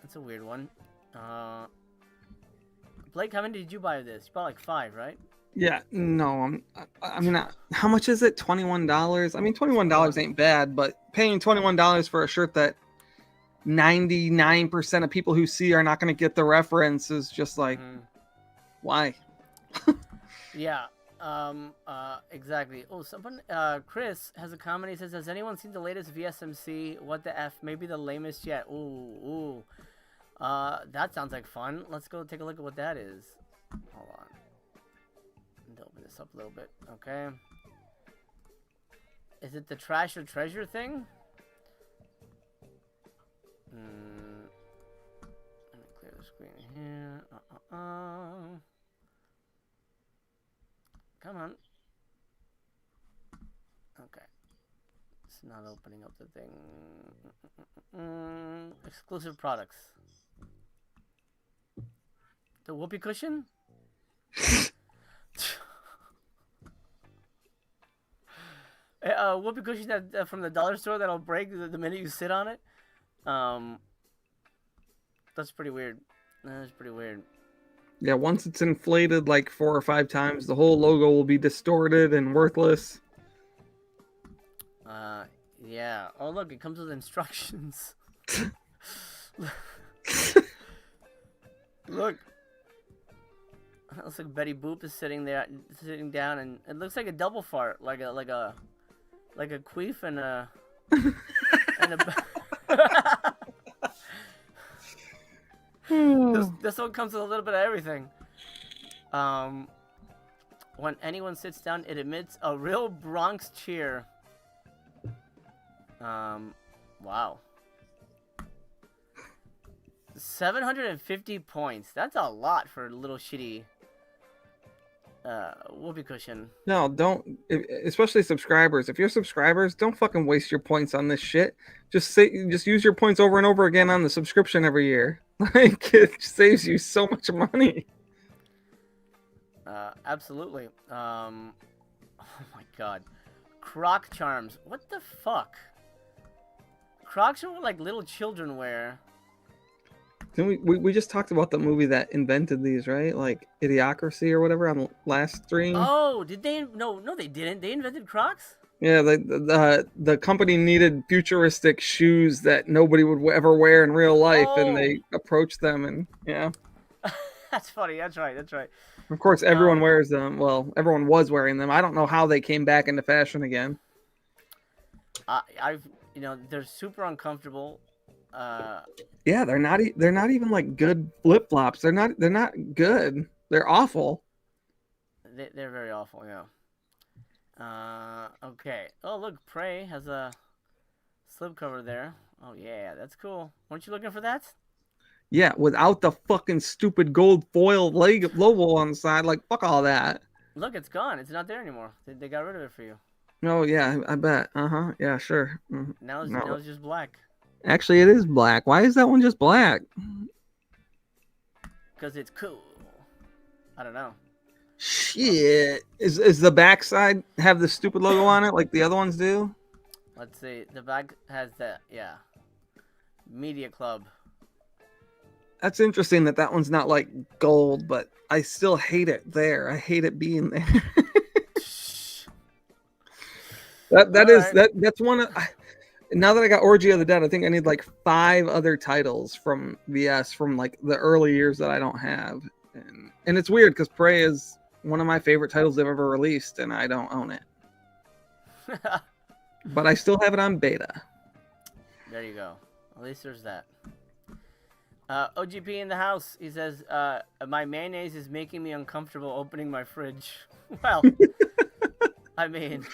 That's a weird one. Blake, how many did you buy of this? You bought like 5, right? Yeah, no, I mean, how much is it? $21? I mean, $21 ain't bad, but paying $21 for a shirt that 99% of people who see are not going to get the reference is just like, why? Yeah, exactly. Oh, someone, Chris has a comment. He says, has anyone seen the latest VSMC? What the F? Maybe the lamest yet. Ooh. That sounds like fun. Let's go take a look at what that is. Hold on. Let me open this up a little bit. Okay. Is it the trash or treasure thing? Let me clear the screen here. Come on. Okay. It's not opening up the thing. Exclusive products. The whoopee cushion? Whoopee cushion that from the dollar store that'll break the minute you sit on it. That's pretty weird. That's pretty weird. Yeah, once it's inflated like 4 or 5 times, the whole logo will be distorted and worthless. Yeah. Oh, look, it comes with instructions. Look. It looks like Betty Boop is sitting down, and it looks like a double fart, like a queef and a This one comes with a little bit of everything. When anyone sits down, it emits a real Bronx cheer. Wow. 750 points. That's a lot for a little shitty whoopee cushion. No, don't. Especially subscribers. If you're subscribers, don't fucking waste your points on this shit. Just use your points over and over again on the subscription every year. Like, it saves you so much money. Absolutely. Oh my god. Croc charms. What the fuck? Crocs are what, like, little children wear. Didn't we just talked about the movie that invented these, right? Like Idiocracy or whatever on the last stream. Oh, did they? No, they didn't. They invented Crocs? Yeah, the company needed futuristic shoes that nobody would ever wear in real life, and they approached them, and yeah. That's funny. That's right. Of course, everyone wears them. Well, everyone was wearing them. I don't know how they came back into fashion again. They're super uncomfortable. Yeah, they're not even like good flip flops. They're not good. They're awful. They're very awful. Yeah. Okay. Oh, look, Prey has a slipcover there. Oh yeah, that's cool. Weren't you looking for that? Yeah, without the fucking stupid gold foil logo on the side. Like, fuck all that. Look, it's gone. It's not there anymore. They got rid of it for you. Oh yeah, I bet. Yeah, sure. Now it's just black. Actually, it is black. Why is that one just black? Because it's cool. I don't know. Shit. Is the backside have the stupid logo on it like the other ones do? Let's see. The back has that. Yeah. Media Club. That's interesting that one's not like gold, but I still hate it there. I hate it being there. That's one of. Now that I got Orgy of the Dead, I think I need like 5 other titles from VS from like the early years that I don't have, and it's weird because Prey is one of my favorite titles they've ever released, and I don't own it. But I still have it on beta. There you go. At least there's that. OGP in the house. He says, my mayonnaise is making me uncomfortable opening my fridge. Well, I mean,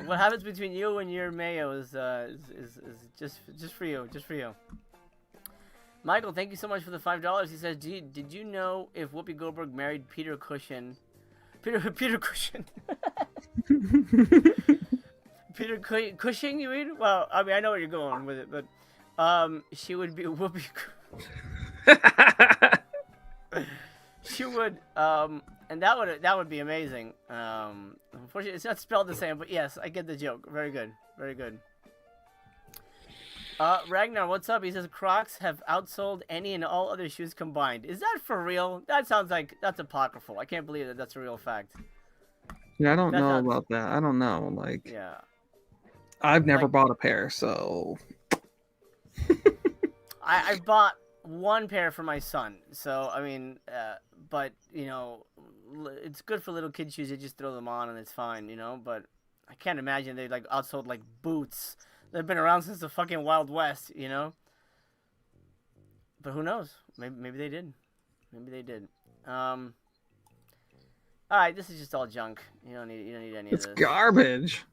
what happens between you and your mayo is just for you. Just for you. Michael, thank you so much for the $5. He says, did you know if Whoopi Goldberg married Peter Cushing? Peter Cushing. Peter Cushing, you mean? Well, I mean, I know where you're going with it, but she would be Whoopi. She would, and that would be amazing. Unfortunately, it's not spelled the same, but yes, I get the joke. Very good, very good. Ragnar, what's up? He says Crocs have outsold any and all other shoes combined. Is that for real? That sounds like that's apocryphal. I can't believe that that's a real fact. Yeah, I don't know about that. I don't know. Like, yeah, I've never bought a pair, so I bought one pair for my son. So I mean, but you know, it's good for little kid shoes. You just throw them on and it's fine, you know. But I can't imagine they like outsold like boots. They've been around since the fucking Wild West, you know. But who knows? Maybe they did. Maybe they did. All right, this is just all junk. You don't need any of this. It's garbage.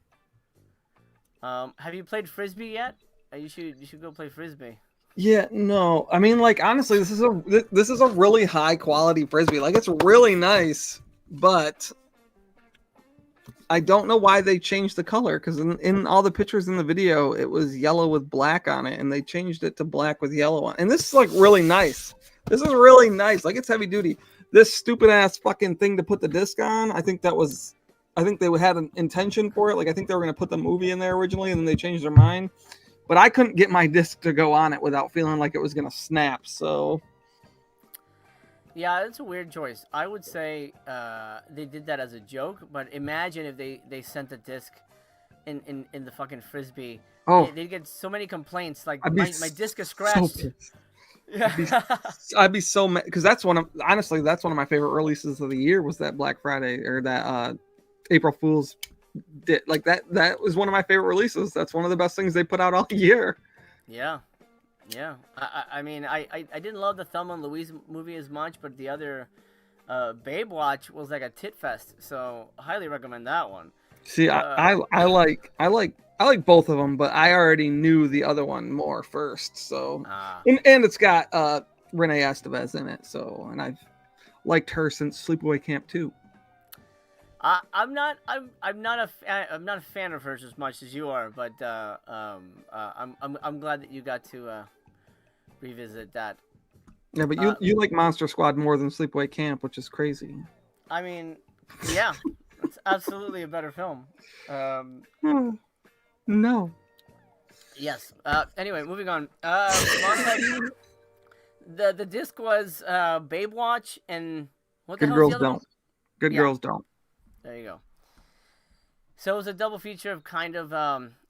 Have you played Frisbee yet? You should go play Frisbee. Yeah, no. I mean, like, honestly, this is a really high quality Frisbee. Like, it's really nice, but I don't know why they changed the color, because in all the pictures in the video, it was yellow with black on it, and they changed it to black with yellow on it. And this is like really nice. This is really nice. Like, it's heavy duty. This stupid ass fucking thing to put the disc on, I think they had an intention for it. Like, I think they were going to put the movie in there originally, and then they changed their mind. But I couldn't get my disc to go on it without feeling like it was going to snap, so... Yeah, it's a weird choice. I would say they did that as a joke, but imagine if they sent the disc in the fucking Frisbee. Oh. They'd get so many complaints, like, my disc is scratched. So yeah. I'd be so mad, because that's one of my favorite releases of the year was that Black Friday, or that April Fool's like that was one of my favorite releases. That's one of the best things they put out all year. Yeah. I mean, I didn't love the Thelma and Louise movie as much, but the other Babe Watch was like a tit fest, so I highly recommend that one. See, I like both of them, but I already knew the other one more first. So and it's got Renee Estevez in it, so, and I've liked her since Sleepaway Camp 2. I'm not a fan of hers as much as you are, but I'm glad that you got to revisit that. Yeah, but you like Monster Squad more than Sleepaway Camp, which is crazy. I mean, yeah, it's absolutely a better film. No. Yes. Anyway, moving on. The disc was Babe Watch and what the hell was the other one? Good Girls Don't. There you go. So it was a double feature of kind of,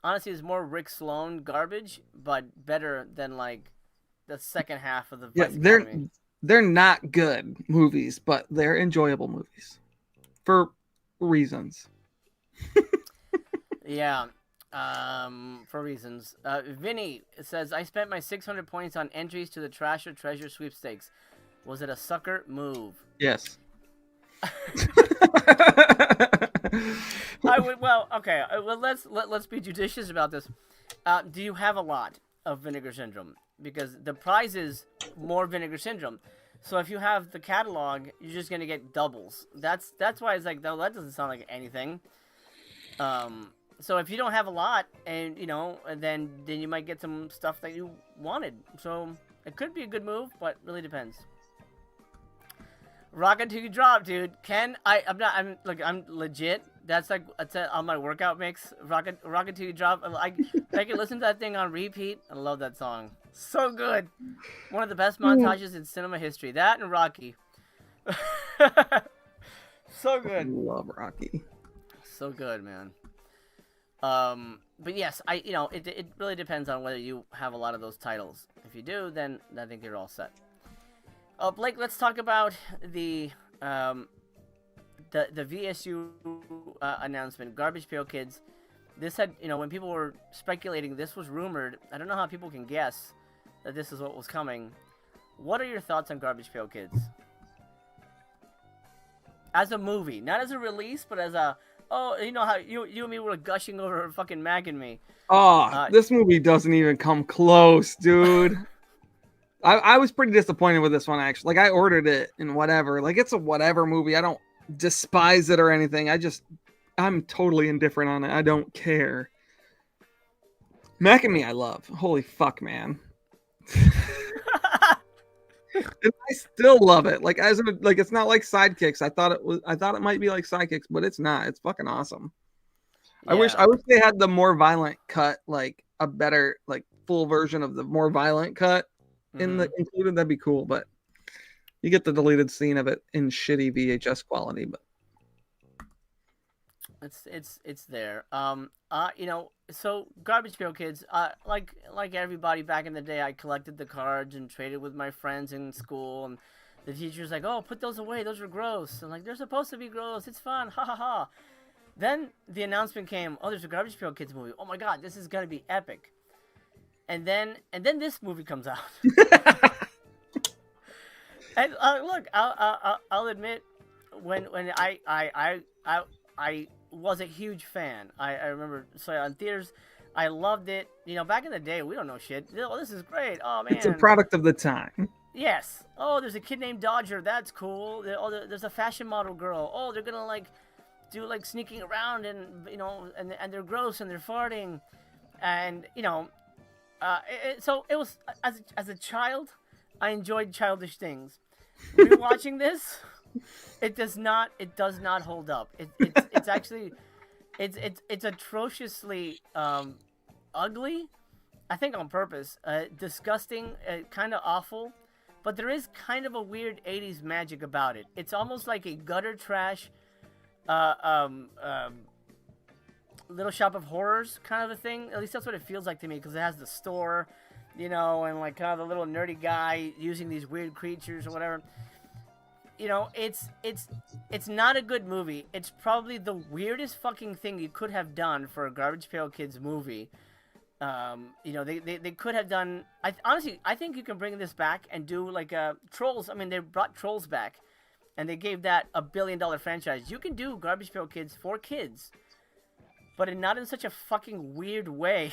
honestly, it's more Rick Sloane garbage, but better than, like, the second half of the Vice Academy. They're not good movies, but they're enjoyable movies. For reasons. Yeah. For reasons. Vinny says, I spent my 600 points on entries to the Trash or Treasure sweepstakes. Was it a sucker move? Yes. Okay. Well, let's be judicious about this. Do you have a lot of Vinegar Syndrome? Because the prize is more Vinegar Syndrome. So if you have the catalog, you're just gonna get doubles. That's why it's like, no, that doesn't sound like anything. So if you don't have a lot, and you know, then you might get some stuff that you wanted. So it could be a good move, but really depends. Rocket to drop, dude. I'm legit. That's like on my workout mix. Rocket till you drop. I can listen to that thing on repeat. I love that song. So good. One of the best montages in cinema history. That and Rocky. So good. Love Rocky. So good, man. But yes, it really depends on whether you have a lot of those titles. If you do, then I think you're all set. Blake, let's talk about the VSU announcement, Garbage Pail Kids. This had, when people were speculating, this was rumored. I don't know how people can guess that this is what was coming. What are your thoughts on Garbage Pail Kids? As a movie, not as a release, but as a, you know how you and me were gushing over fucking Mac and me. Oh, this movie doesn't even come close, dude. I was pretty disappointed with this one, actually. Like, I ordered it and whatever. Like, it's a whatever movie. I don't despise it or anything. I'm totally indifferent on it. I don't care. Mac and Me, I love. Holy fuck, man. And I still love it. Like, it's not like Sidekicks. I thought it might be like Sidekicks, but it's not. It's fucking awesome. Yeah. I wish they had the more violent cut, like a better, like, full version of the more violent cut included. That'd be cool, but you get the deleted scene of it in shitty VHS quality, but it's there. So Garbage Pail Kids, like everybody back in the day, I collected the cards and traded with my friends in school, and the teacher's like, "Oh, put those away. Those are gross." And like, "They're supposed to be gross. It's fun. Ha ha ha." Then the announcement came, "Oh, there's a Garbage Pail Kids movie. Oh my god, this is gonna be epic." And then this movie comes out. And look, I'll admit, when I was a huge fan. I remember saw it on theaters. I loved it. Back in the day, we don't know shit. Oh, this is great. Oh man, it's a product of the time. Yes. Oh, there's a kid named Dodger. That's cool. Oh, there's a fashion model girl. Oh, they're gonna do sneaking around and and they're gross and they're farting, and so it was as a child, I enjoyed childish things. Rewatching this, it does not hold up. It's actually it's atrociously ugly. I think on purpose, disgusting, kind of awful, but there is kind of a weird '80s magic about it. It's almost like a gutter trash, Little Shop of Horrors kind of a thing. At least that's what it feels like to me, because it has the store, and like kind of the little nerdy guy using these weird creatures or whatever. It's not a good movie. It's probably the weirdest fucking thing you could have done for a Garbage Pail Kids movie. They could have done. Honestly, I think you can bring this back and do like Trolls. I mean, they brought Trolls back, and they gave that $1 billion franchise. You can do Garbage Pail Kids for kids, but not in such a fucking weird way.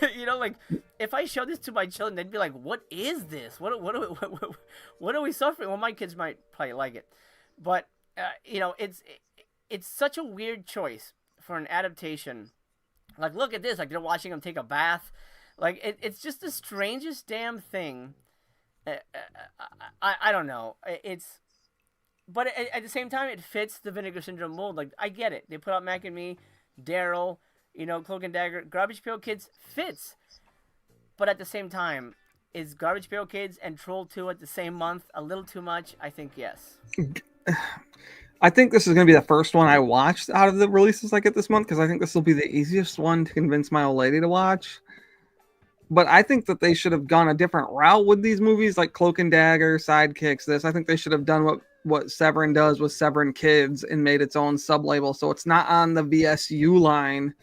Like, if I show this to my children, they'd be like, "What is this? What are we suffering?" Well, my kids might probably like it, but it's such a weird choice for an adaptation. Like, look at this. Like, they're watching them take a bath. Like, it's just the strangest damn thing. I don't know. But at the same time, it fits the Vinegar Syndrome mold. Like, I get it. They put out Mac and Me, Daryl, Cloak and Dagger. Garbage Pail Kids fits. But at the same time, is Garbage Pail Kids and Troll 2 at the same month a little too much? I think yes. I think this is going to be the first one I watched out of the releases I get this month, because I think this will be the easiest one to convince my old lady to watch. But I think that they should have gone a different route with these movies, like Cloak and Dagger, Sidekicks, this. I think they should have done what Severin does with Severin Kids and made its own sub-label, so it's not on the VSU line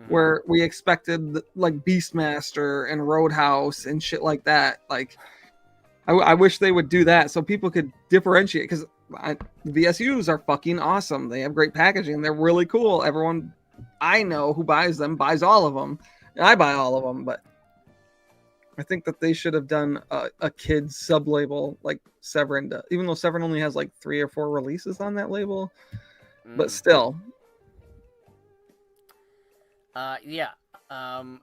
where we expected like Beastmaster and Roadhouse and shit like that. Like, I wish they would do that so people could differentiate, because VSUs are fucking awesome. They have great packaging. They're really cool. Everyone I know who buys them buys all of them, and I buy all of them. But I think that they should have done a kids sub-label like Severin does, even though Severin only has like 3 or 4 releases on that label. But still.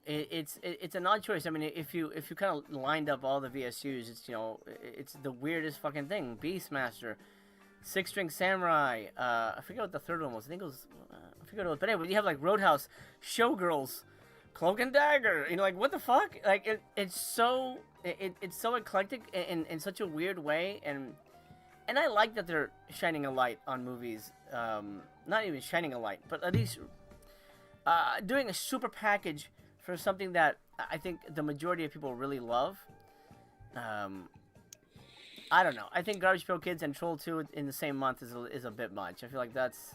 It's an odd choice. I mean, if you kind of lined up all the VSUs, it's the weirdest fucking thing. Beastmaster, Six String Samurai. I forget what the third one was. I think it was. I forget what it was. But anyway, you have like Roadhouse, Showgirls, Cloak and Dagger. You know, like what the fuck? Like it's so it's so eclectic in such a weird way, and I like that they're shining a light on movies. Not even shining a light, but at least doing a super package for something that I think the majority of people really love. I don't know. I think Garbage Pail Kids and Troll 2 in the same month is a bit much. I feel like that's...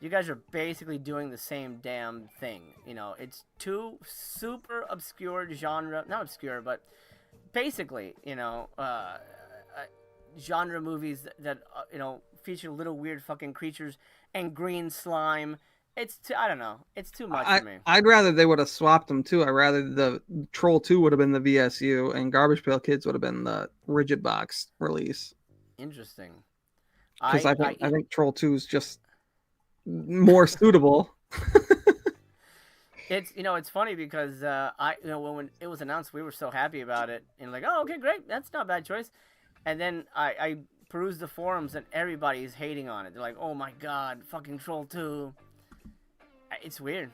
You guys are basically doing the same damn thing. You know, it's two super obscure genre... Not obscure, but basically, you know, genre movies that you know, feature little weird fucking creatures and green slime. It's too... I don't know. It's too much for me. I'd rather they would have swapped them too. I'd rather the Troll 2 would have been the VSU and Garbage Pail Kids would have been the rigid box release. Interesting. Because I think Troll 2 is just more suitable. It's, you know, it's funny because you know, when it was announced, we were so happy about it and like, oh, okay, great, that's not a bad choice. And then I perused the forums and everybody's hating on it. They're like, oh my god, fucking Troll 2. It's weird.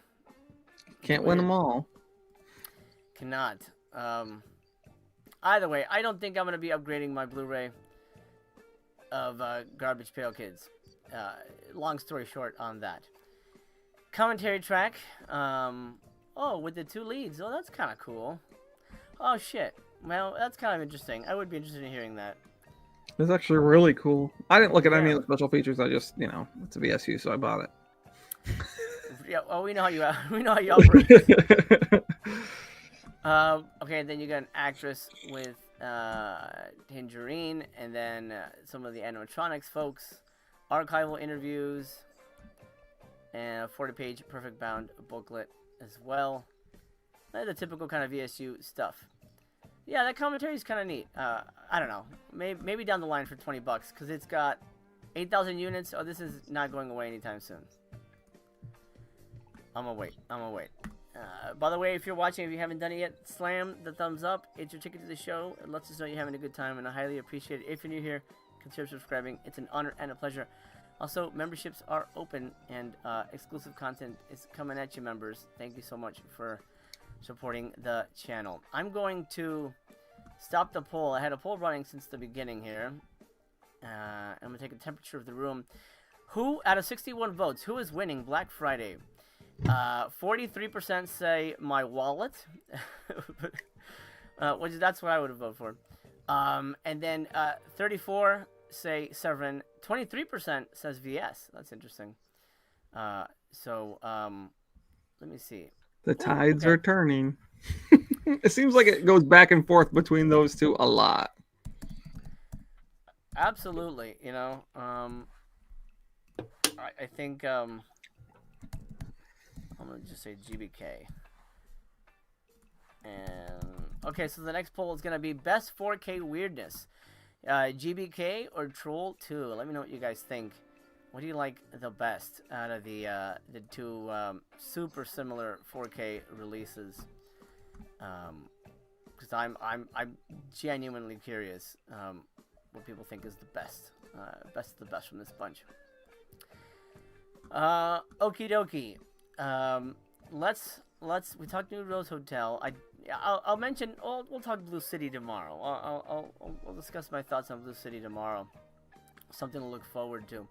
Can't win them all. Cannot. Either way, I don't think I'm going to be upgrading my Blu-ray of Garbage Pail Kids. Long story short on that. Commentary track. Oh, with the two leads. Oh, that's kind of cool. Oh, shit. Well, that's kind of interesting. I would be interested in hearing that. It's actually really cool. I didn't look at any of the special features. I just, you know, it's a VSU, so I bought it. Yeah, well, we know how you operate. Okay, then you got an actress with Tangerine, and then some of the animatronics folks, archival interviews, and a 40-page perfect bound booklet as well. The typical kind of VSU stuff. Yeah, that commentary is kind of neat. I don't know, maybe down the line for $20 because it's got 8,000 units. Oh, this is not going away anytime soon. I'm gonna wait. By the way, if you're watching, if you haven't done it yet, slam the thumbs up. It's your ticket to the show. It lets us know you're having a good time, and I highly appreciate it. If you're new here, consider subscribing. It's an honor and a pleasure. Also, memberships are open, and exclusive content is coming at you, members. Thank you so much for supporting the channel. I'm going to stop the poll. I had a poll running since the beginning here. I'm going to take a temperature of the room. Who, out of 61 votes, who is winning Black Friday? 43% say my wallet, which that's what I would have voted for. And then 34 say Severin. 23% says VS. That's interesting. So let me see. The tides are turning. It seems like it goes back and forth between those two a lot. Absolutely. You know, I think I'm gonna just say GBK. And okay, so the next poll is gonna be best 4K weirdness, GBK or Troll 2. Let me know what you guys think. What do you like the best out of the two super similar 4K releases? Because I'm genuinely curious what people think is the best, best of the best from this bunch. Okie dokie. We talked New Rose Hotel. I'll mention. We'll talk Blue City tomorrow. I'll discuss my thoughts on Blue City tomorrow. Something to look forward to.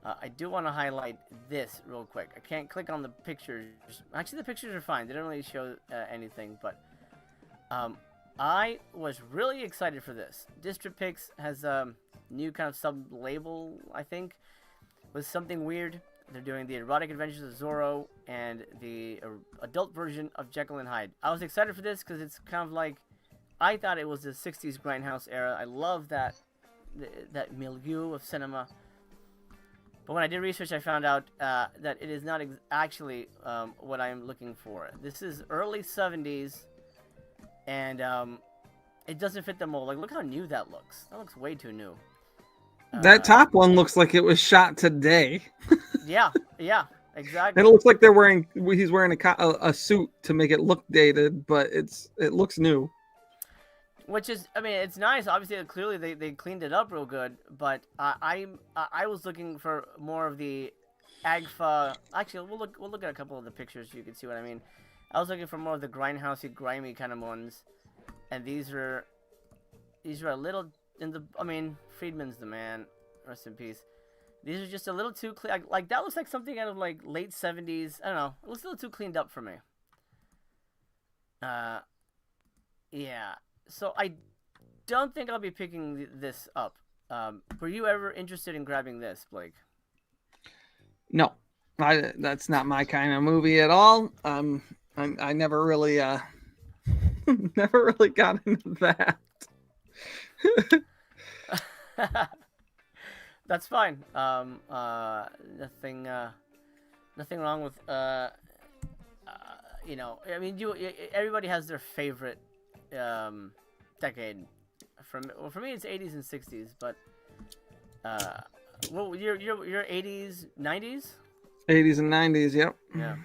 I do want to highlight this real quick. I can't click on the pictures. Actually, the pictures are fine. They don't really show anything, but I was really excited for this. District Pix has a new kind of sub-label, I think, with something weird. They're doing the erotic adventures of Zorro and the adult version of Jekyll and Hyde. I was excited for this because it's kind of like, I thought it was the 60s Grindhouse era. I love that milieu of cinema. But when I did research, I found out that it is not actually what I am looking for. This is early 70s, and it doesn't fit the mold. Like, look how new that looks. That looks way too new. That top one looks like it was shot today. Yeah, exactly. And it looks like he's wearing a suit to make it look dated, but it looks new. Which is, I mean, it's nice. Obviously, clearly they cleaned it up real good. But I was looking for more of the Agfa. Actually, we'll look at a couple of the pictures so you can see what I mean. I was looking for more of the grindhousey, grimy kind of ones, and these are a little in the. I mean, Friedman's the man. Rest in peace. These are just a little too clean. Like that looks like something out of like late '70s. I don't know. It looks a little too cleaned up for me. Uh, yeah. So I don't think I'll be picking this up. Were you ever interested in grabbing this, Blake? No, that's not my kind of movie at all. I never really never really got into that. That's fine. Nothing. Nothing wrong with. I mean, everybody has their favorite decade. For me, it's '80s and '60s, but well, your '80s, '90s. 80s and 90s, yep. Yeah.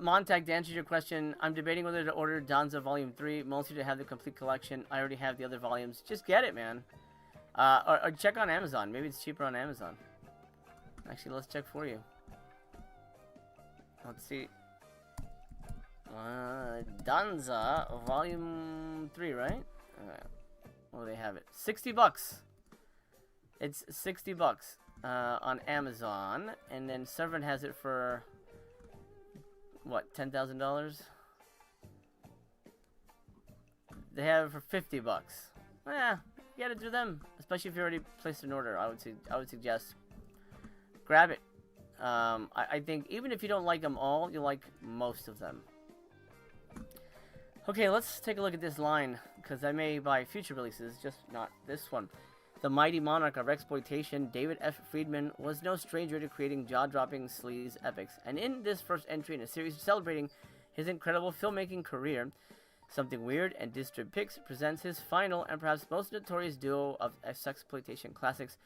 Montag, to answer your question, I'm debating whether to order Danza Volume 3, mostly to have the complete collection. I already have the other volumes. Just get it, man. Or check on Amazon. Maybe it's cheaper on Amazon. Actually, let's check for you. Let's see. Danza Volume 3, right? Well, they have it. $60. It's $60 on Amazon, and then Severin has it for what, $10,000? They have it for $50. Yeah, get it through them, especially if you already placed an order. I would suggest grab it. I think even if you don't like them all, you like most of them. Okay, let's take a look at this line, because I may buy future releases, just not this one. The mighty monarch of exploitation, David F. Friedman, was no stranger to creating jaw-dropping sleaze epics, and in this first entry in a series celebrating his incredible filmmaking career, Something Weird and Disturbed Pics presents his final and perhaps most notorious duo of sexploitation classics,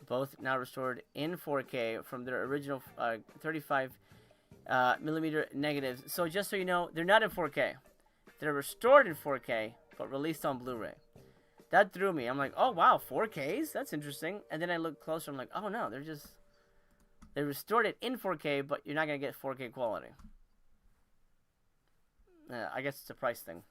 both now restored in 4K from their original 35 millimeter negatives. So just so you know, they're not in 4K. They're restored in 4K, but released on Blu-ray. That threw me. I'm like, oh wow, 4Ks? That's interesting. And then I looked closer. I'm like, oh no, they restored it in 4K, but you're not gonna get 4K quality. I guess it's a price thing.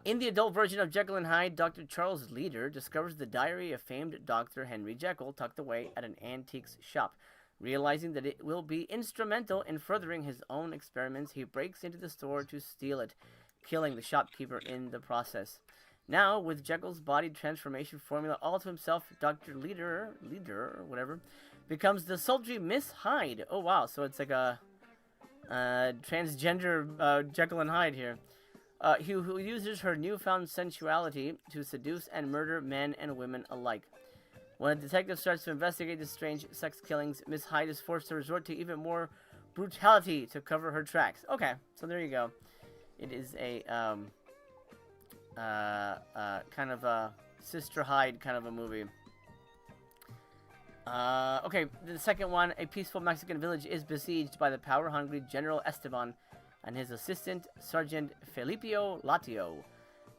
In the adult version of Jekyll and Hyde, Dr. Charles Leader discovers the diary of famed Dr. Henry Jekyll tucked away at an antiques shop. Realizing that it will be instrumental in furthering his own experiments, he breaks into the store to steal it, killing the shopkeeper in the process. Now, with Jekyll's body transformation formula all to himself, Dr. Leader, or whatever, becomes the sultry Miss Hyde. Oh wow, so it's like a transgender Jekyll and Hyde here. Who uses her newfound sensuality to seduce and murder men and women alike. When a detective starts to investigate the strange sex killings, Miss Hyde is forced to resort to even more brutality to cover her tracks. Okay, so there you go. It is a kind of a Sister Hyde kind of a movie. Okay, the second one, a peaceful Mexican village is besieged by the power-hungry General Esteban and his assistant, Sergeant Felipio Latio,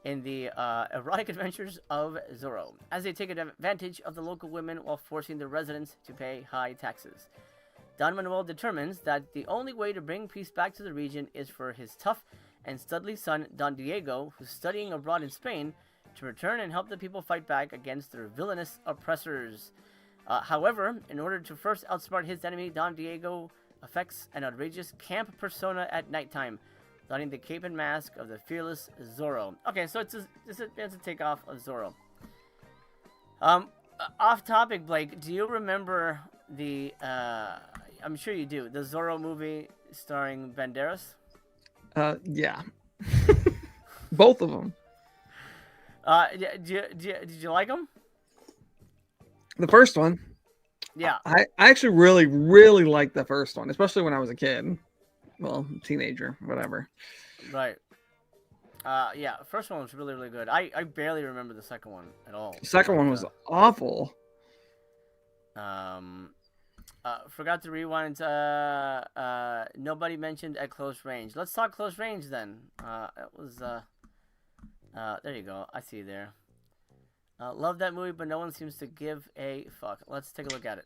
in the erotic adventures of Zorro, as they take advantage of the local women while forcing the residents to pay high taxes. Don Manuel determines that the only way to bring peace back to the region is for his tough and studly son, Don Diego, who's studying abroad in Spain, to return and help the people fight back against their villainous oppressors. However, in order to first outsmart his enemy, Don Diego affects an outrageous camp persona at nighttime, donning the cape and mask of the fearless Zorro. Okay, so it's a takeoff of Zorro. Off topic, Blake, do you remember the, I'm sure you do, the Zorro movie starring Banderas? Yeah. Both of them. Did you like them? The first one. Yeah. I actually really, really liked the first one, especially when I was a kid. Well, teenager, whatever. Right. Yeah, first one was really, really good. I barely remember the second one at all. The second one was awful. Forgot to rewind. Nobody mentioned At Close Range. Let's talk Close Range then. It was. There you go. I see you there. Love that movie, but no one seems to give a fuck. Let's take a look at it.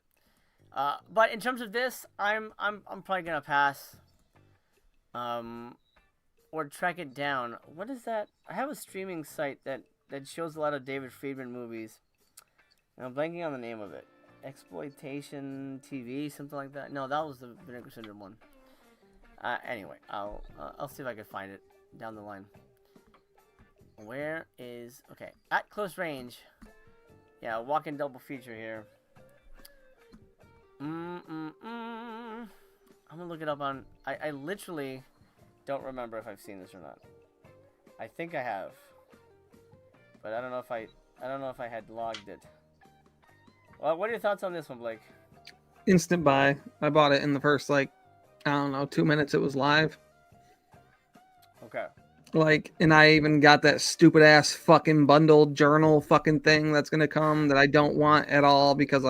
But in terms of this, I'm probably gonna pass. Or track it down. What is that? I have a streaming site that shows a lot of David Friedman movies. And I'm blanking on the name of it. Exploitation TV, something like that. No, that was the Vinegar Syndrome one. Anyway, I'll see if I can find it down the line. Where is... Okay, At Close Range. Yeah, walk-in double feature here. I'm gonna look it up on... I literally don't remember if I've seen this or not. I think I have. But I don't know if I had logged it. Well, what are your thoughts on this one, Blake? Instant buy. I bought it in the first, like, I don't know, 2 minutes it was live. Okay. Like, and I even got that stupid ass fucking bundled journal fucking thing that's gonna come that I don't want at all because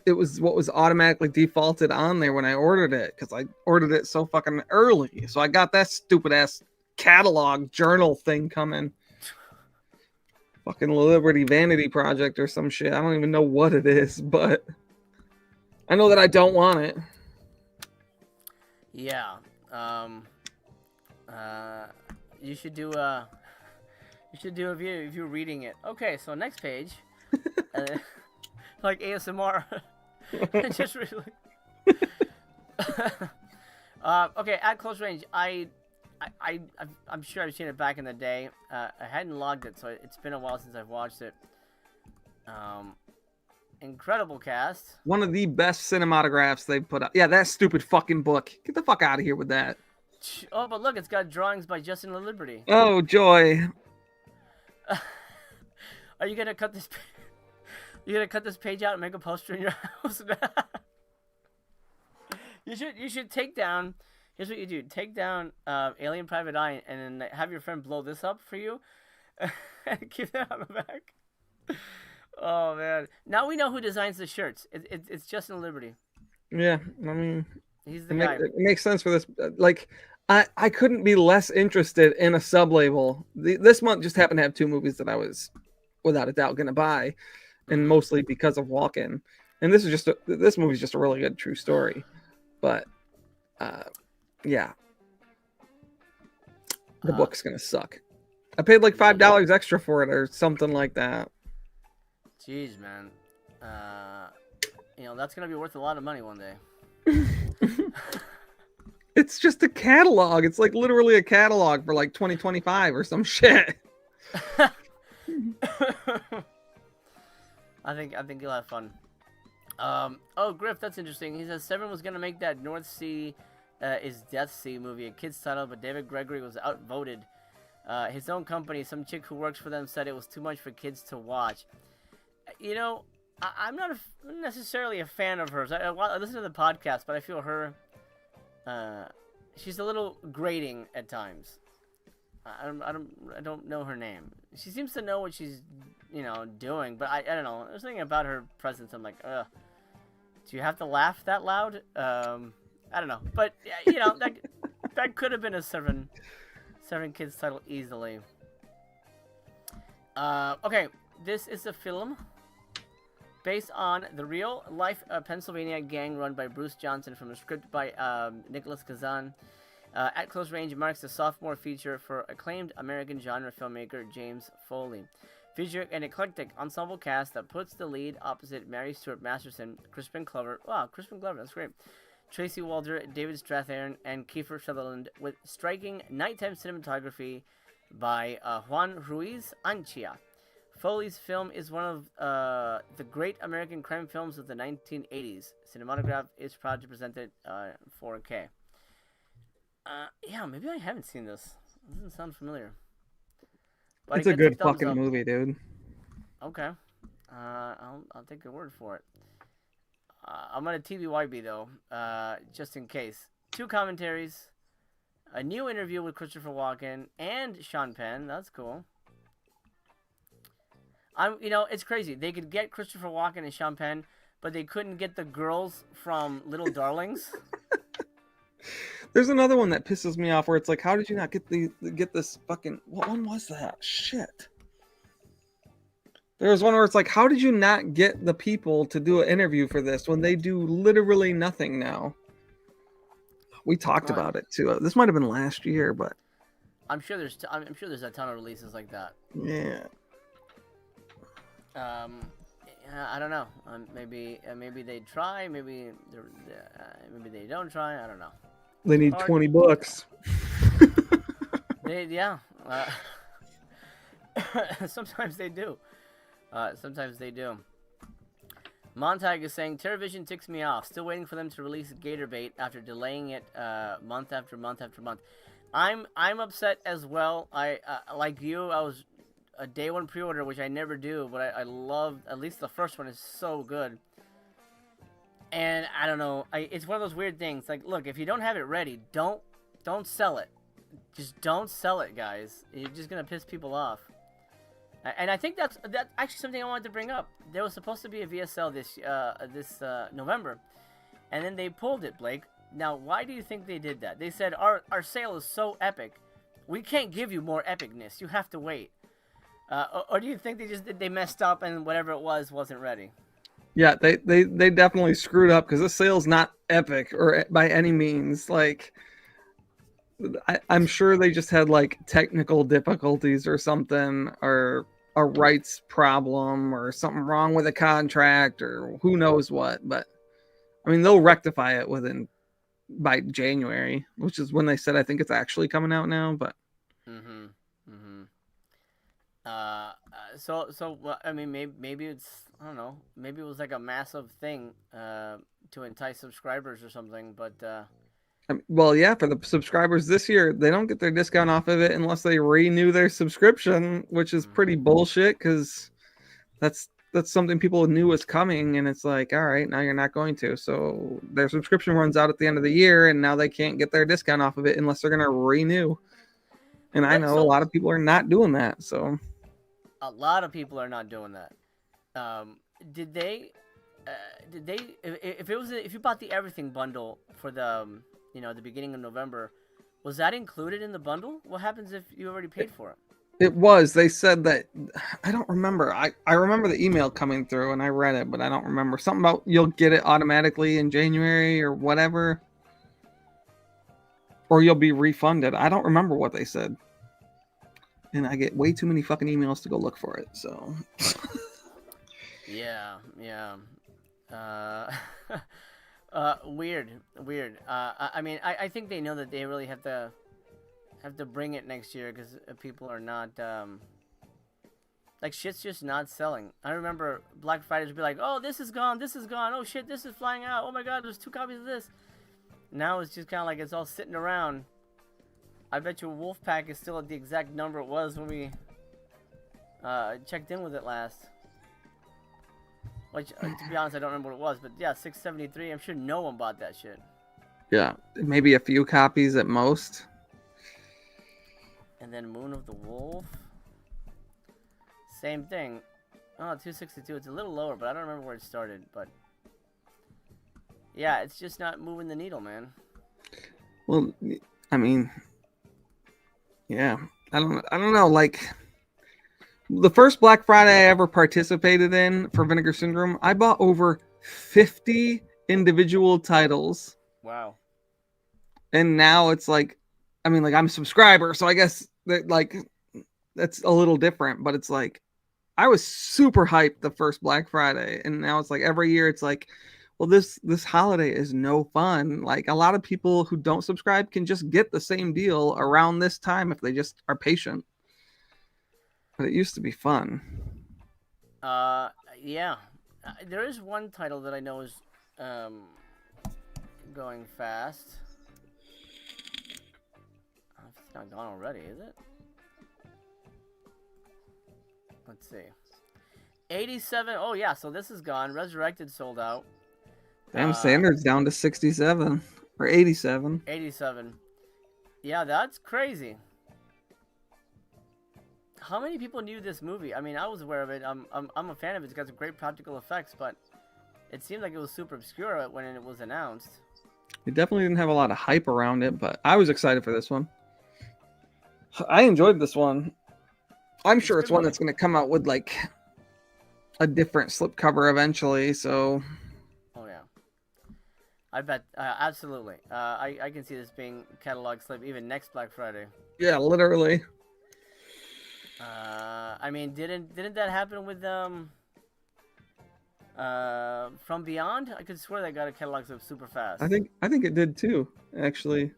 it was what was automatically defaulted on there when I ordered it because I ordered it so fucking early. So I got that stupid ass catalog journal thing coming. Fucking Liberty Vanity Project or some shit. I don't even know what it is, but I know that I don't want it. Yeah. You should do a review if you're reading it. Okay, so next page, like ASMR, just really. Okay, At Close Range. I'm sure I've seen it back in the day. I hadn't logged it, so it's been a while since I've watched it. Incredible cast. One of the best cinematographs they've put out. Yeah, that stupid fucking book. Get the fuck out of here with that. Oh, but look, it's got drawings by Justin Liberty. Oh, joy. Are you gonna cut this? You gonna cut this page out and make a poster in your house? You should take down. Here's what you do: take down Alien Private Eye, and then have your friend blow this up for you, and keep that on the back. Oh man! Now we know who designs the shirts. It's Justin Liberty. Yeah, I mean, he's the guy. It makes sense for this. Like, I couldn't be less interested in a sub-label. This month just happened to have 2 movies that I was, without a doubt, gonna buy, and mostly because of Walken. And this movie's just a really good true story. But, yeah, the book's gonna suck. I paid like $5 extra for it or something like that. Jeez, man. That's gonna be worth a lot of money one day. It's just a catalog. It's like literally a catalog for like 2025 or some shit. I think you'll have fun. Oh, Griff, that's interesting. He says Severin was gonna make that North Sea is Death Sea movie a kid's title, but David Gregory was outvoted. His own company, some chick who works for them, said it was too much for kids to watch. I'm not necessarily a fan of hers. I listen to the podcast, but I feel her. She's a little grating at times. I don't know her name. She seems to know what she's, doing, but I don't know. There's something about her presence. I'm like, ugh. Do you have to laugh that loud? I don't know, but that could have been a Severin Kids title easily. Okay, this is a film based on the real-life Pennsylvania gang run by Bruce Johnson from a script by Nicholas Kazan. At Close Range marks the sophomore feature for acclaimed American genre filmmaker James Foley. Featuring an eclectic ensemble cast that puts the lead opposite Mary Stuart Masterson, Crispin Glover. Wow, Crispin Glover, that's great. Tracy Walter, David Strathairn, and Kiefer Sutherland, with striking nighttime cinematography by Juan Ruiz Anchia. Foley's film is one of the great American crime films of the 1980s. Cinematographe is proud to present it 4K. Yeah, maybe I haven't seen this. It doesn't sound familiar. But it's a good fucking movie, dude. Okay. I'll take your word for it. I'm gonna TBYB though, just in case. 2 commentaries, a new interview with Christopher Walken and Sean Penn. That's cool. It's crazy. They could get Christopher Walken and Sean Penn, but they couldn't get the girls from Little Darlings. There's another one that pisses me off where it's like, how did you not get this fucking? What one was that? Shit. There was one where it's like, how did you not get the people to do an interview for this when they do literally nothing now? We talked about it too. This might have been last year, but I'm sure there's a ton of releases like that. yeah. I don't know. Maybe they try. Maybe they don't try. I don't know. They need $20. Yeah. Sometimes they do. Sometimes they do. Montag is saying, TerraVision ticks me off. Still waiting for them to release Gator Bait after delaying it month after month after month. I'm upset as well. I like you, I was a day one pre-order, which I never do, but I love, at least the first one is so good. And I don't know, it's one of those weird things. Like, look, if you don't have it ready, don't sell it. Just don't sell it, guys. You're just gonna piss people off. And I think that's actually something I wanted to bring up. There was supposed to be a VSL this November, and then they pulled it, Blake. Now, why do you think they did that? They said our sale is so epic, we can't give you more epicness. You have to wait. Or do you think they messed up and whatever it was wasn't ready? Yeah, they definitely screwed up because this sale's not epic or by any means. Like, I'm sure they just had like technical difficulties or something, or a rights problem or something wrong with a contract or who knows what. But I mean, they'll rectify it by January, which is when they said I think it's actually coming out now. But so I mean, maybe it's, I don't know, maybe it was like a massive thing to entice subscribers or something. But well, yeah, for the subscribers this year, they don't get their discount off of it unless they renew their subscription, which is pretty bullshit because that's something people knew was coming, and it's like, all right, now you're not going to. So their subscription runs out at the end of the year, and now they can't get their discount off of it unless they're going to renew. And I know a lot of people are not doing that. So a lot of people are not doing that. Did they? If you bought the everything bundle for the the beginning of November, was that included in the bundle? What happens if you already paid for it? It was. They said that. I don't remember. I remember the email coming through and I read it, but I don't remember something about you'll get it automatically in January or whatever, or you'll be refunded. I don't remember what they said, and I get way too many fucking emails to go look for it. So yeah. Weird. I mean, I think they know that they really have to bring it next year because people are not like, shit's just not selling. I remember Black Fridays would be like, oh, this is gone, oh shit, this is flying out, oh my god, there's 2 copies of this. Now it's just kind of like it's all sitting around. I bet you Wolfpack is still at the exact number it was when we checked in with it last. Which, to be honest, I don't remember what it was, but yeah, 673. I'm sure no one bought that shit. yeah, maybe a few copies at most. And then Moon of the Wolf, same thing. Oh, 262. It's a little lower, but I don't remember where it started. But yeah, it's just not moving the needle, man. Well, I mean, yeah, I don't know. Like, the first Black Friday I ever participated in for Vinegar Syndrome, I bought over 50 individual titles. Wow. And now it's like, I mean, like, I'm a subscriber, so I guess that, like, that's a little different, but it's like, I was super hyped the first Black Friday, and now it's like every year it's like, well, this holiday is no fun. Like, a lot of people who don't subscribe can just get the same deal around this time if they just are patient. But it used to be fun. Yeah. There is one title that I know is going fast. It's not gone already, is it? Let's see. 87. Oh, yeah, so this is gone. Resurrected sold out. Damn, Standard's down to 67 or 87. 87. Yeah, that's crazy. How many people knew this movie? I mean, I was aware of it. I'm a fan of it. It's got some great practical effects, but It seemed like it was super obscure when it was announced. It definitely didn't have a lot of hype around it, but I was excited for this one. I enjoyed this one. I'm It's a sure good it's one movie. that's going to come out with like a different slipcover eventually. So Oh yeah, I bet absolutely. I can see this being catalog slip even next Black Friday. yeah, literally. I mean, didn't that happen with From Beyond? I could swear they got a catalog slip super fast. I think it did too. Actually,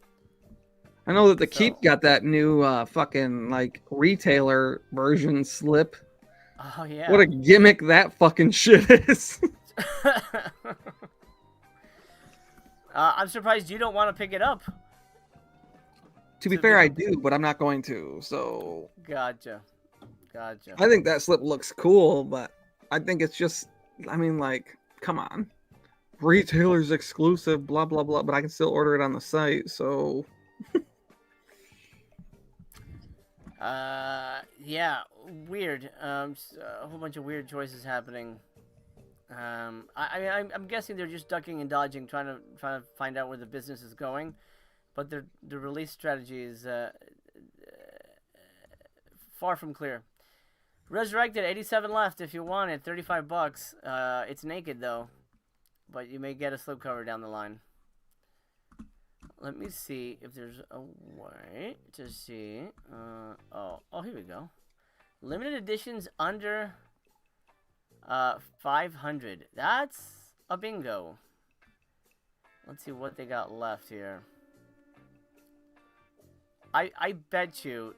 I know that the So, Keep got that new fucking like retailer version slip. oh What yeah. a gimmick that fucking shit is. I'm surprised you don't want to pick it up. To be To fair, be I comp- do, but I'm not going to. So Gotcha, gotcha. I think that slip looks cool, but I think it's just, I mean, like, come on. Retailers exclusive, blah, blah, blah, but I can still order it on the site. So Yeah, weird. A whole bunch of weird choices happening. I'm guessing they're just ducking and dodging, trying to find out where the business is going. But the release strategy is far from clear. Resurrected, 87 left if you want it, $35. It's naked though, but you may get a slipcover down the line. Let me see if there's a way to see. Oh, here we go. Limited editions under 500. That's a bingo. Let's see what they got left here. I bet you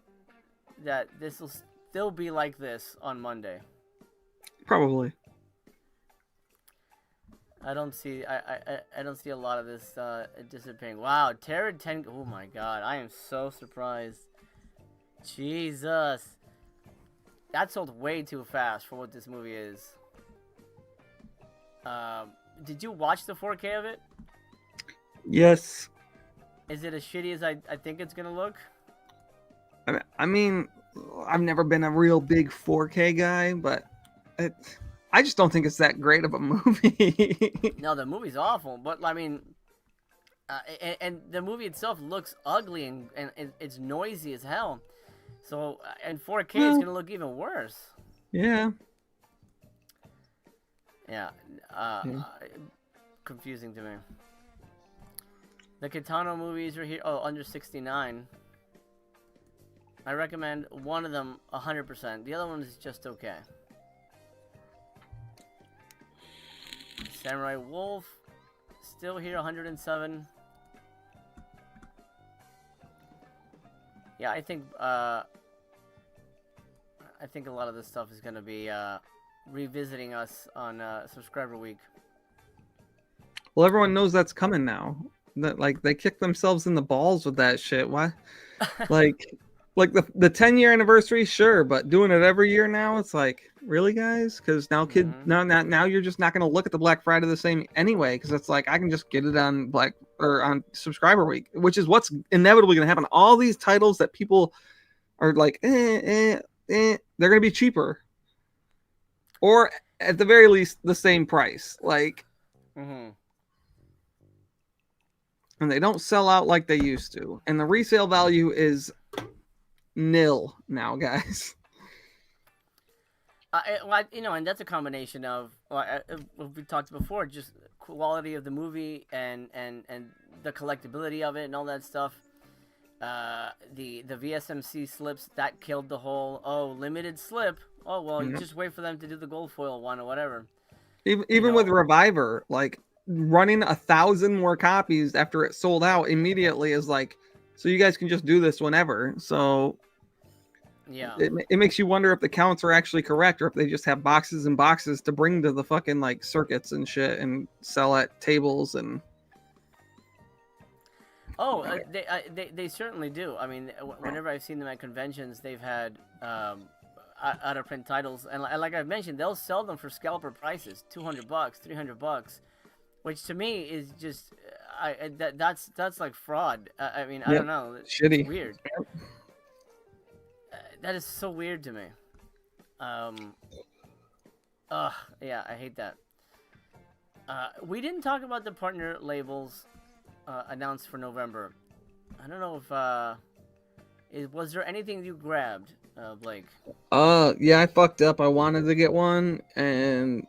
that this will still be like this on Monday. probably. I don't see I don't see a lot of this disappearing. Wow, Terror 10. Oh my god, I am so surprised. Jesus, that sold way too fast for what this movie is. Did you watch the 4K of it? Yes. Is it as shitty as I think it's gonna look? I mean, I've never been a real big 4K guy, but it, I just don't think it's that great of a movie. No, the movie's awful, but I mean, and the movie itself looks ugly and it's noisy as hell. So in 4K, it's Well, gonna look even worse. yeah. Yeah, Yeah. confusing to me. The Kitano movies are here. Oh, under 69. I recommend one of them 100%. The other one is just okay. Samurai Wolf, still here, 107. Yeah, I think a lot of this stuff is gonna be revisiting us on Subscriber Week. Well, everyone knows that's coming now. That like they kick themselves in the balls with that shit. Why? Like, like the 10-year anniversary, sure, but doing it every year now, it's like, really, guys? Because now, now you're just not going to look at the Black Friday the same anyway. Because it's like I can just get it on Black or on Subscriber Week, which is what's inevitably going to happen. All these titles that people are like, they're going to be cheaper, or at the very least the same price. Like, Mm-hmm. and they don't sell out like they used to, and the resale value is nil now, guys. And that's a combination of what we talked before, just quality of the movie and the collectability of it and all that stuff. The VSMC slips that killed the whole limited slip. Oh well, you just wait for them to do the gold foil one or whatever. Even with Reviver, like running 1,000 more copies after it sold out immediately is like, so you guys can just do this whenever. So yeah, it makes you wonder if the counts are actually correct or if they just have boxes and boxes to bring to the fucking like circuits and shit and sell at tables and. Oh, they certainly do. I mean, whenever I've seen them at conventions, they've had out of print titles, and like I've mentioned, they'll sell them for scalper prices, $200, $300, which to me is just that's like fraud. I mean, I don't know, shitty. it's weird. That is so weird to me. Yeah, I hate that. We didn't talk about the partner labels announced for November. I don't know if was there anything you grabbed, Blake? Yeah, I fucked up. I wanted to get one, and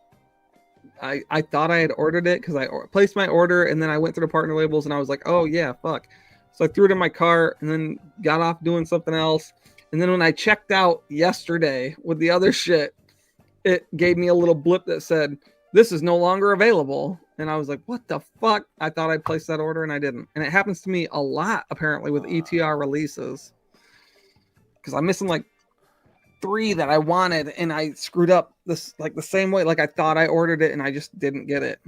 I thought I had ordered it because placed my order, and then I went through the partner labels, and I was like, oh yeah, fuck. So I threw it in my cart, and then got off doing something else. And then when I checked out yesterday with the other shit, it gave me a little blip that said, this is no longer available. And I was like, what the fuck? I thought I placed that order, and I didn't. And it happens to me a lot, apparently, with ETR releases. Because I'm missing like 3 that I wanted, and I screwed up this like the same way. Like I thought I ordered it, and I just didn't get it.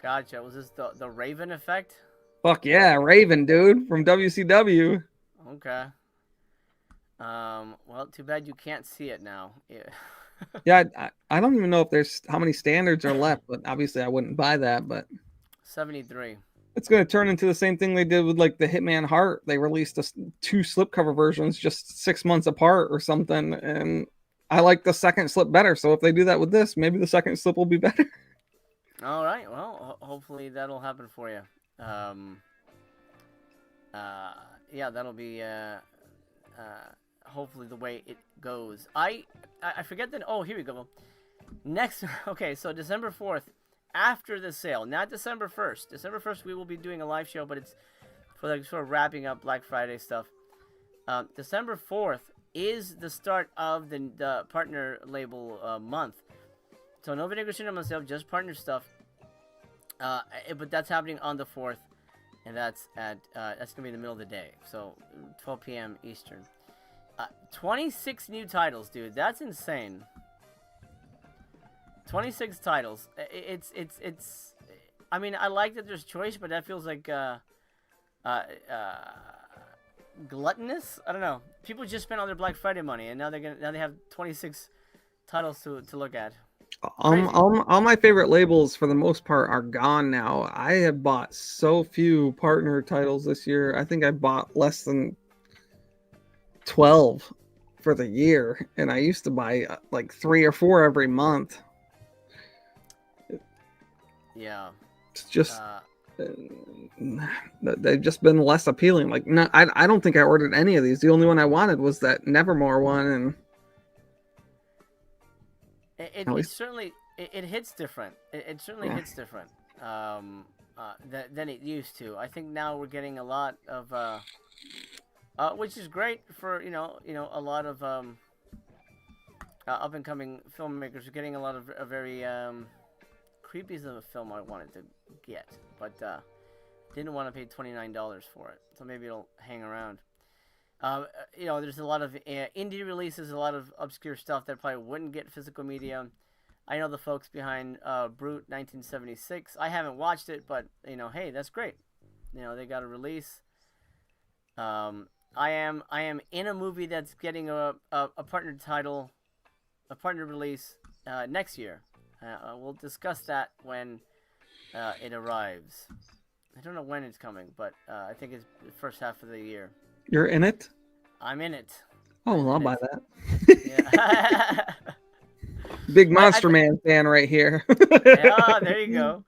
Gotcha. Was this the Raven effect? Fuck yeah, Raven, dude, from WCW. Okay. Well, too bad you can't see it now. Yeah. Yeah, I don't even know if there's how many standards are left, but obviously I wouldn't buy that. But 73. it's going to turn into the same thing they did with like the Hitman Heart. They released 2 slipcover versions just 6 months apart or something, and I like the second slip better. So if they do that with this, maybe the second slip will be better. All right. Well, hopefully that'll happen for you. Yeah, that'll be hopefully the way it goes. I forget that. Oh, here we go. Next. Okay, so December 4th, after the sale, not December 1st. December 1st, we will be doing a live show, but it's for like sort of wrapping up Black Friday stuff. December 4th is the start of the partner label month. So no Vinegar Syndrome myself, just partner stuff. But that's happening on the 4th, and that's gonna be in the middle of the day, so 12 p.m. Eastern. 26 new titles, dude. That's insane. 26 titles. It's. I mean, I like that there's choice, but that feels like gluttonous. I don't know. People just spent all their Black Friday money, and now they have 26 titles to look at. All my favorite labels for the most part are gone now. I have bought so few partner titles this year. I think I bought less than 12 for the year, and I used to buy like 3 or 4 every month. Yeah, it's just they've just been less appealing. Like, no, I don't think I ordered any of these. The only one I wanted was that Nevermore one, and it certainly it hits different. It certainly hits different than it used to. I think now we're getting a lot of which is great for a lot of up and coming filmmakers. We're getting a lot of very creepies of a film I wanted to get, but didn't want to pay $29 for it. So maybe it'll hang around. There's a lot of indie releases, a lot of obscure stuff that probably wouldn't get physical media. I know the folks behind Brute 1976. I haven't watched it, but hey, that's great. They got a release. I am in a movie that's getting a partner title, a partner release next year. We'll discuss that when it arrives. I don't know when it's coming, but I think it's the first half of the year. You're in it? I'm in it. Oh, well, I'll buy that. Yeah. Big Monster Man fan right here. Yeah, there you go.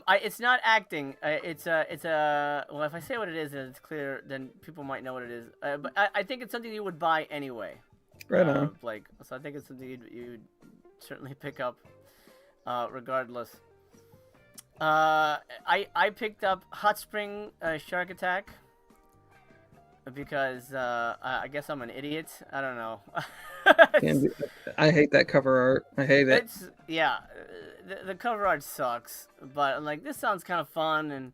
It's not acting. It's well, if I say what it is and it's clear, then people might know what it is. But I think it's something you would buy anyway. Right on. Like, so I think it's something you'd certainly pick up, regardless. I picked up Hot Spring Shark Attack because I guess I'm an idiot. I don't know. I hate that cover art. I hate it. The cover art sucks, but I'm like, this sounds kind of fun, and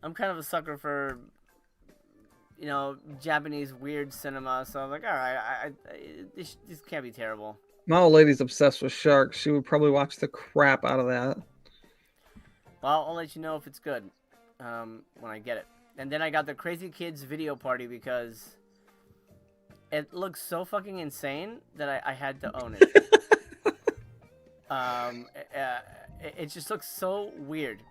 I'm kind of a sucker for Japanese weird cinema, so I'm like, all right, this can't be terrible. My old lady's obsessed with sharks. She would probably watch the crap out of that. Well, I'll let you know if it's good when I get it. And then I got the Crazy Kids video party because it looks so fucking insane that I had to own it. It just looks so weird.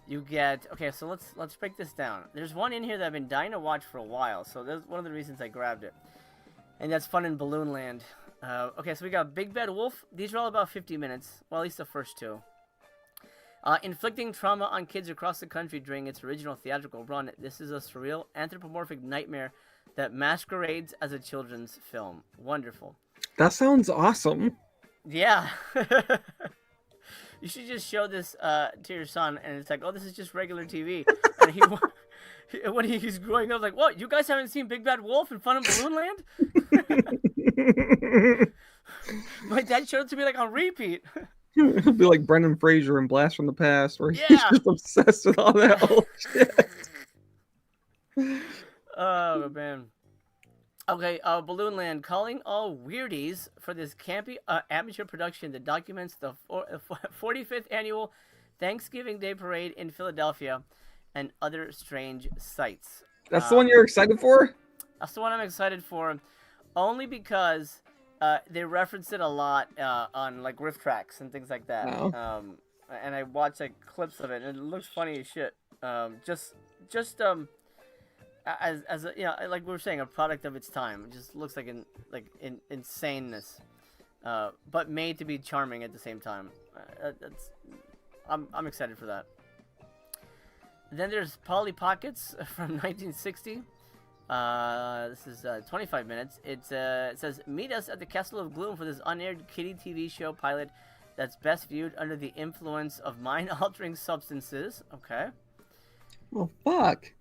You get so let's break this down. There's one in here that I've been dying to watch for a while, so that's one of the reasons I grabbed it. And that's Fun in Balloon Land. So we got Big Bad Wolf. These are all about 50 minutes. Well, at least the first 2. Inflicting trauma on kids across the country during its original theatrical run, this is a surreal, anthropomorphic nightmare that masquerades as a children's film. Wonderful. That sounds awesome. Yeah. You should just show this to your son, and it's like, oh, this is just regular TV. And when he's growing up, like, what? You guys haven't seen Big Bad Wolf and Fun in Balloon Land? My dad showed it to me like on repeat. It'll be like Brendan Fraser in Blast from the Past, where he's Yeah. just obsessed with all that old shit. Oh man. Okay, Balloon Land calling all weirdies for this campy amateur production that documents the 45th annual Thanksgiving Day Parade in Philadelphia and other strange sights. That's the one you're excited for? That's the one I'm excited for, only because they reference it a lot on like riff tracks and things like that. Oh. And I watched like clips of it, and it looks funny as shit. Just as a, you know, like we were saying, a product of its time. It just looks like insaneness, but made to be charming at the same time. I'm excited for that. Then there's Polly Pockets from 1960. This is 25 minutes. It says, meet us at the Castle of Gloom for this unaired kiddie TV show pilot that's best viewed under the influence of mind-altering substances. Okay. Well, fuck.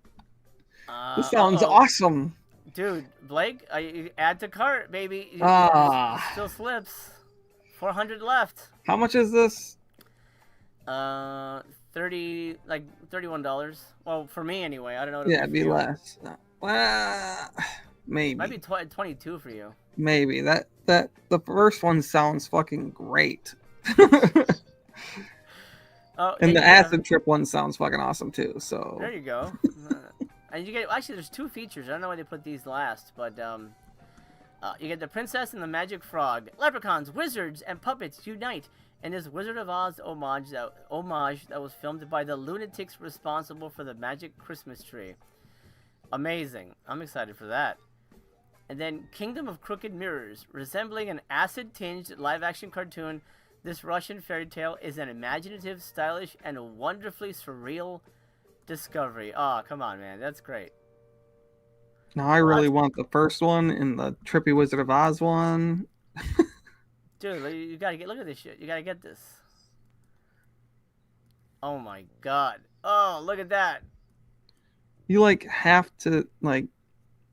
This sounds awesome. Dude, Blake, add to cart, baby. Still slips. 400 left. How much is this? $31. Well, for me anyway. I don't know. Yeah, it'd be less. Maybe. Might be 22 for you. Maybe that the first one sounds fucking great. And the acid trip one sounds fucking awesome too. So there you go. And you get, actually, there's 2 features. I don't know why they put these last, but you get the Princess and the Magic Frog. Leprechauns, wizards, and puppets unite in this Wizard of Oz homage that was filmed by the lunatics responsible for the Magic Christmas Tree. Amazing. I'm excited for that. And then Kingdom of Crooked Mirrors. Resembling an acid-tinged live-action cartoon, this Russian fairy tale is an imaginative, stylish, and wonderfully surreal discovery. Oh, come on, man. That's great. Now I really want the first one and the Trippy Wizard of Oz one. Dude, you gotta look at this shit. You gotta get this. Oh my god. Oh, look at that. You like have to like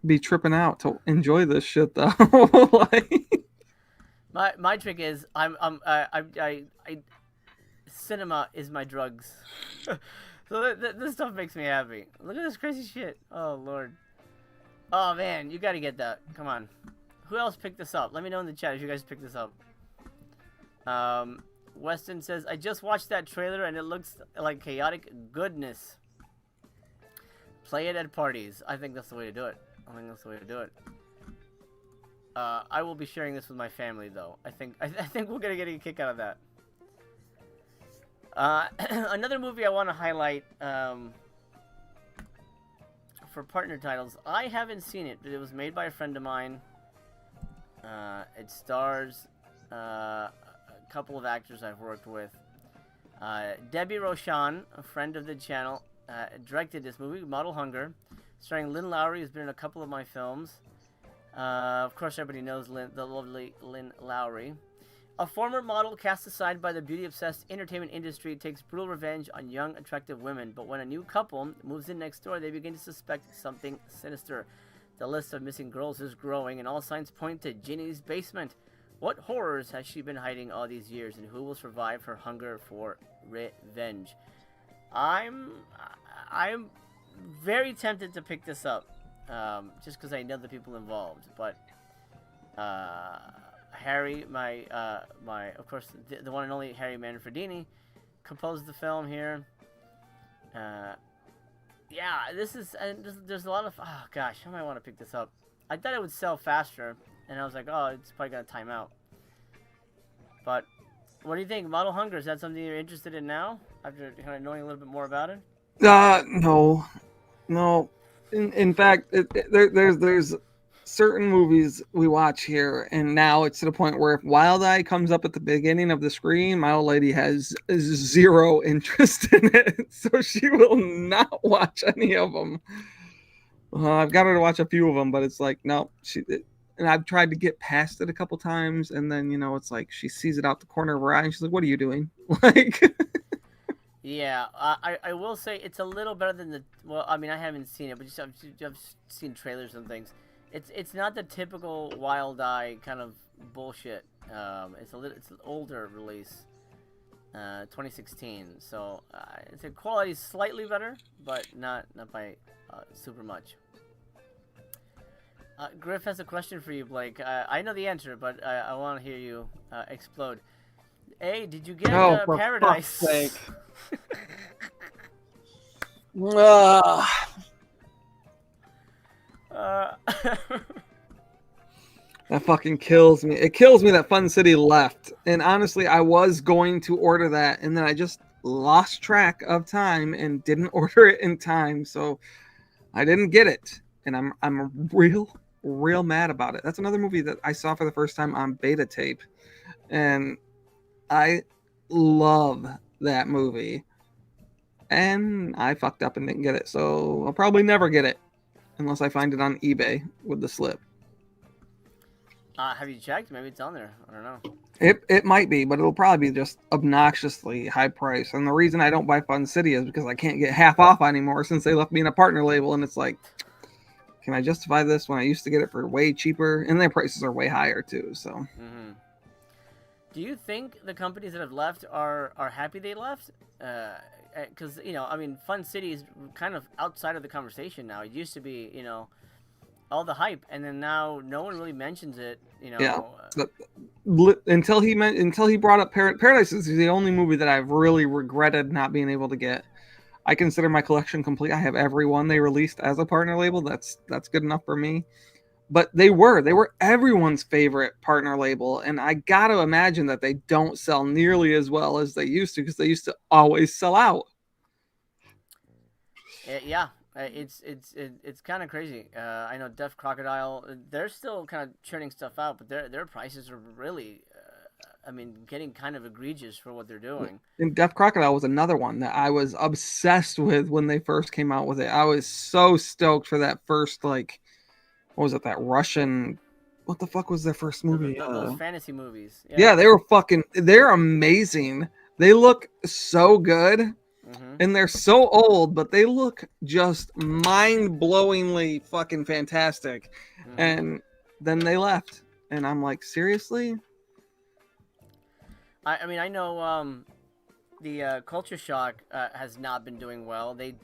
be tripping out to enjoy this shit though. Like... My trick is cinema is my drugs. So this stuff makes me happy. Look at this crazy shit. Oh lord. Oh man, you gotta get that. Come on. Who else picked this up? Let me know in the chat if you guys picked this up. Weston says, I just watched that trailer and it looks like chaotic goodness. Play it at parties. I think that's the way to do it. I will be sharing this with my family though. I think we're gonna get a kick out of that. Another movie I want to highlight for partner titles. I haven't seen it, but it was made by a friend of mine. It stars a couple of actors I've worked with. Debbie Roshan, a friend of the channel, directed this movie, Model Hunger, starring Lynn Lowry, who's been in a couple of my films. Of course, everybody knows the lovely Lynn Lowry. A former model cast aside by the beauty-obsessed entertainment industry takes brutal revenge on young, attractive women. But when a new couple moves in next door, they begin to suspect something sinister. The list of missing girls is growing, and all signs point to Ginny's basement. What horrors has she been hiding all these years, and who will survive her hunger for revenge? I'm very tempted to pick this up, just because I know the people involved. But Harry, of course, the one and only Harry Manfredini, composed the film here. Yeah, there's a lot of, oh gosh, I might want to pick this up. I thought it would sell faster, and I was like, oh, it's probably gonna time out. But what do you think, Model Hunger? Is that something you're interested in now, after kind of knowing a little bit more about it? No. In fact, there's certain movies we watch here, and now it's to the point where if Wild Eye comes up at the beginning of the screen, my old lady has zero interest in it, so she will not watch any of them. I've got her to watch a few of them, but it's like no, and I've tried to get past it a couple times, and then it's like she sees it out the corner of her eye, and she's like, "What are you doing?" Like, Yeah, I will say it's a little better than the. Well, I mean, I haven't seen it, but I've seen trailers and things. It's not the typical Wild Eye kind of bullshit. It's an older release, 2016. So the quality's slightly better, but not by super much. Griff has a question for you, Blake. I know the answer, but I want to hear you explode. Hey, did you get for Paradise? fuck's sake. Uh, that fucking kills me. It kills me that Fun City left. And honestly, I was going to order that, and then I just lost track of time and didn't order it in time, so I didn't get it. And I'm real mad about it. That's another movie that I saw for the first time on beta tape, and I love that movie. And I fucked up and didn't get it, so I'll probably never get it unless I find it on eBay with the slip. Have you checked? Maybe it's on there. I don't know. It might be, but it'll probably be just obnoxiously high price. And the reason I don't buy Fun City is because I can't get half off anymore since they left me in a partner label, and it's like, can I justify this when I used to get it for way cheaper? And their prices are way higher too. So. Mm-hmm. Do you think the companies that have left are happy they left? Because I mean, Fun City is kind of outside of the conversation now. It used to be, all the hype, and then now no one really mentions it. Yeah. Until he brought up Paradise is the only movie that I've really regretted not being able to get. I consider my collection complete. I have every one they released as a partner label. That's good enough for me. But they were everyone's favorite partner label, and I got to imagine that they don't sell nearly as well as they used to, because they used to always sell out. Yeah, it's kind of crazy. I know Deaf Crocodile, they're still kind of churning stuff out, but their prices are really, getting kind of egregious for what they're doing. And Deaf Crocodile was another one that I was obsessed with when they first came out with it. I was so stoked for that first, like, what was it, that Russian, what the fuck was their first movie? Those fantasy movies. Yeah, they're amazing. They look so good. Mm-hmm. And they're so old, but they look just mind-blowingly fucking fantastic. Mm-hmm. And then they left. And I'm like, seriously? I know the Culture Shock has not been doing well. They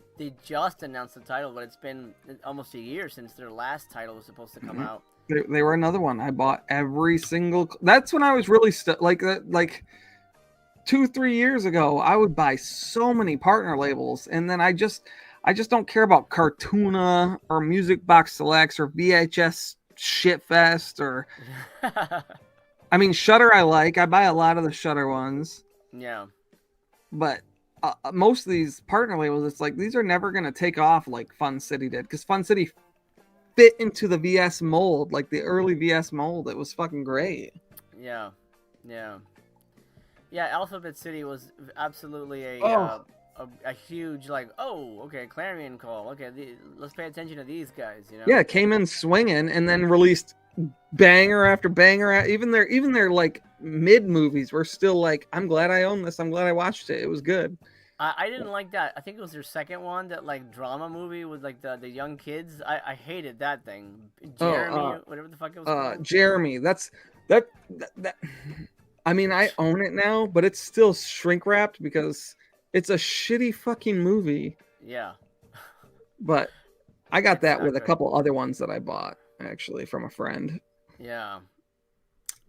just announced the title, but it's been almost a year since their last title was supposed to come out. They were another one. I bought every single. That's when I was really like 2-3 years ago. I would buy so many partner labels, and then I just don't care about Cartoona or Music Box Selects or VHS Shitfest or. I mean, Shudder. I buy a lot of the Shudder ones. Yeah. But most of these partner labels, it's like these are never going to take off like Fun City did, because Fun City fit into the VS mold, like the early VS mold. It was fucking great. Yeah. Alphabet City was absolutely a huge, like, okay, clarion call. Okay, let's pay attention to these guys. Yeah, came in swinging and then released banger after banger. Even their like mid movies were still like, I'm glad I own this. I'm glad I watched it. It was good. I didn't like that. I think it was their second one, that like drama movie with like the young kids. I hated that thing. Jeremy, whatever the fuck it was called. Jeremy. That. I mean, I own it now, but it's still shrink wrapped because it's a shitty fucking movie. Yeah. But I got that with a couple other ones that I bought, actually, from a friend. Yeah.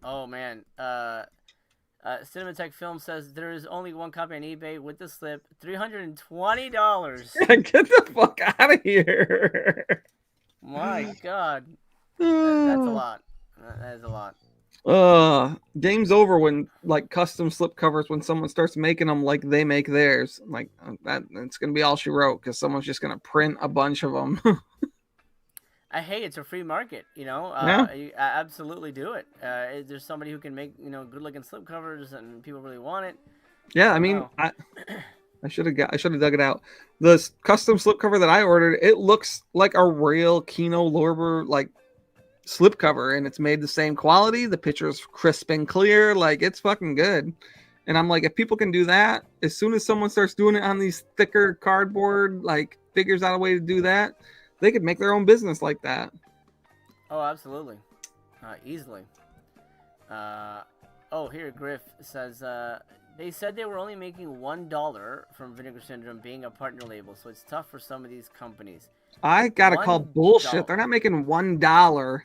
Oh, man. Cinematographe Film says there is only one copy on eBay with the slip. $320. Get the fuck out of here. My God. That's a lot. That is a lot. Game's over when like custom slip covers, when someone starts making them like they make theirs. Like that, it's gonna be all she wrote, because someone's just gonna print a bunch of them. Hey, it's a free market, you know. Yeah. Absolutely do it. If there's somebody who can make, you know, good looking slipcovers and people really want it. Yeah, I I don't mean, know. I should have dug it out. The custom slipcover that I ordered, it looks like a real Kino Lorber like slipcover, and it's made the same quality. The picture's crisp and clear, like it's fucking good. And I'm like, if people can do that, as soon as someone starts doing it on these thicker cardboard, like figures out a way to do that, they could make their own business like that. Oh, absolutely, easily. Uh, oh, here Griff says they said they were only making $1 from Vinegar Syndrome being a partner label, so it's tough for some of these companies. I gotta call bullshit. They're $1. not making $1.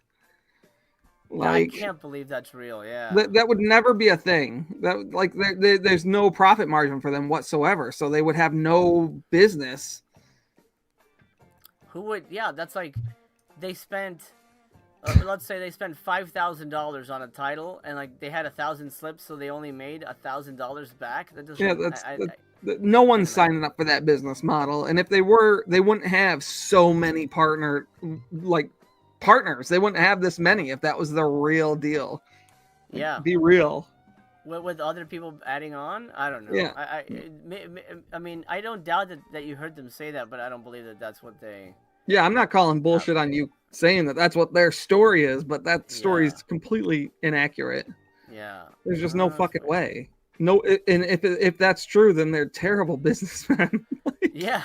I Like can't believe that's real. Yeah. that would never be a thing. That like there's no profit margin for them whatsoever, so they would have no business. Who would? Yeah, that's like they spent. Let's say they spent $5,000 on a title, and like they had 1,000 slips, so they only made $1,000 back. That Yeah, doesn't. no one's Doesn't matter. signing up for that business model. And if they were, they wouldn't have so many like partners. They wouldn't have this many if that was the real deal. Like, Yeah. be real. With other people adding on, I don't know. Yeah. I mean, I don't doubt that you heard them say that, but I don't believe that that's what they. Yeah, I'm not calling bullshit on you saying that that's what their story is, but that story Yeah. is completely inaccurate. Yeah. There's just no fucking Funny. way. No, and if that's true, then they're terrible businessmen. Yeah.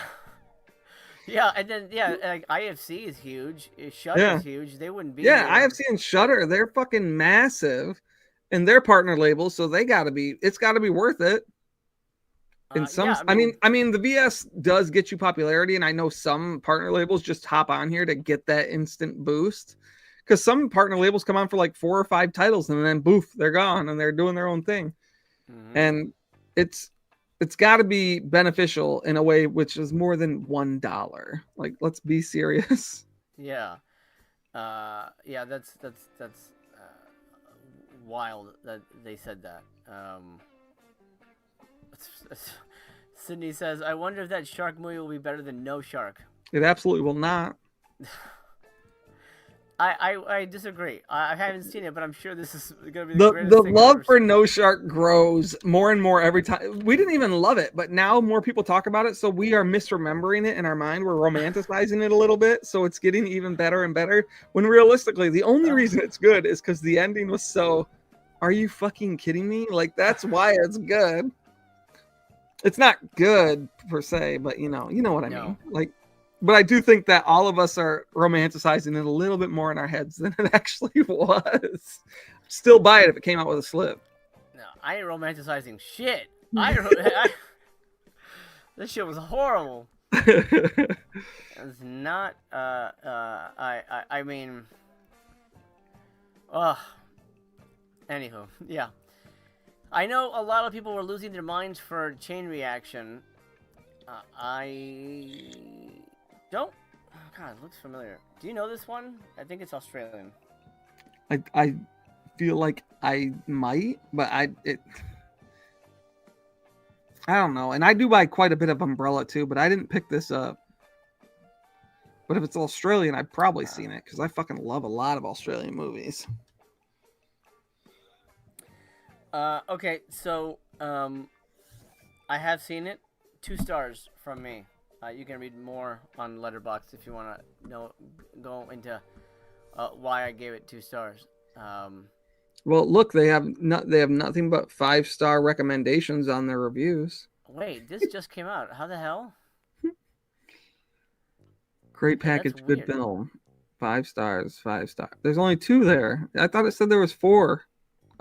Yeah, and then like IFC is huge. Shutter Yeah. is huge. They wouldn't be Yeah, here. IFC and Shutter, they're fucking massive, and they're partner labels, so it's got to be worth it. In some, Yeah, I mean, I mean, the VS does get you popularity, and I know some partner labels just hop on here to get that instant boost. Because some partner labels come on for like 4 or 5 titles, and then boof, they're gone, and they're doing their own thing. mm-hmm. And it's got to be beneficial in a way which is more than $1. Like, let's be serious. Yeah. Yeah, that's wild that they said that. Sydney says, "I wonder if that shark movie will be better than No Shark." It absolutely will not. I disagree. I haven't seen it, but I'm sure this is gonna be the greatest The thing I've love ever for seen. No Shark grows more and more every time. We didn't even love it, but now more people talk about it, so we are misremembering it in our mind. We're romanticizing it a little bit, so it's getting even better and better. When realistically, the only reason it's good is because the ending was so. Are you fucking kidding me? Like that's why it's good. It's not good per se, but you know what I mean. Like, but I do think that all of us are romanticizing it a little bit more in our heads than it actually was. Still buy it if it came out with a slip. No, I ain't romanticizing shit. This shit was horrible. It's not. I mean. Ugh. Anywho, yeah. I know a lot of people were losing their minds for Chain Reaction. I don't. Oh God, it looks familiar. Do you know this one? I think it's Australian. I feel like I might, but I don't know. And I do buy quite a bit of Umbrella too, but I didn't pick this up. But if it's Australian, I've probably seen it because I fucking love a lot of Australian movies. Okay, so I have seen it. 2 stars from me. You can read more on Letterboxd if you want to go into why I gave it 2 stars. Well, look, they have nothing but 5-star recommendations on their reviews. Wait, this just came out. How the hell? Great package, good film. 5 stars, 5 stars. There's only 2 there. I thought it said there was 4.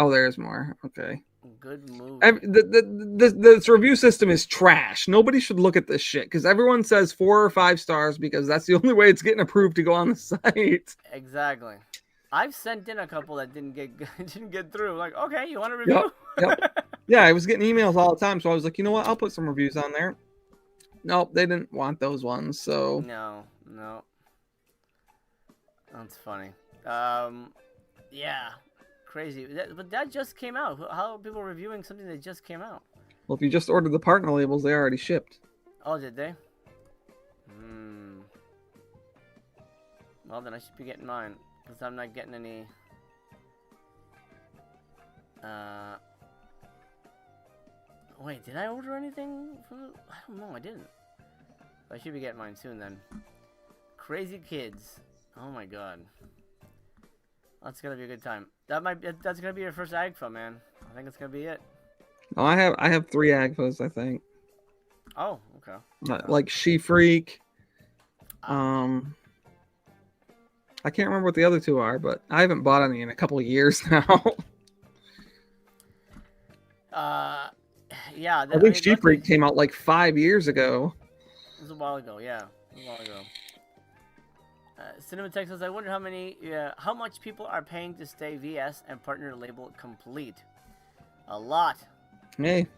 Oh, there's more. Okay. Good movie. This review system is trash. Nobody should look at this shit because everyone says 4 or 5 stars because that's the only way it's getting approved to go on the site. Exactly. I've sent in a couple that didn't get through. Like, okay, you want a review? Yep. Yeah, I was getting emails all the time, so I was like, you know what? I'll put some reviews on there. Nope, they didn't want those ones. So no. That's funny. Yeah. Crazy. But that just came out. How are people reviewing something that just came out? Well, if you just ordered the partner labels, they already shipped. Oh, did they? Well, then I should be getting mine because I'm not getting any. Wait, did I order anything from? I don't know. I didn't. I should be getting mine soon then. Crazy Kids. Oh my god. That's gonna be a good time. That's gonna be your first AGFA, man. I think it's gonna be it. Oh, I have 3 AGFAs, I think. Oh, okay. Like She Freak. I can't remember what the other 2 are, but I haven't bought any in a couple of years now. Yeah. I think She Freak came out like 5 years ago. It was a while ago, yeah. A while ago. Cinematographe says, I wonder how much people are paying to stay VS and partner label complete. A lot. Hey,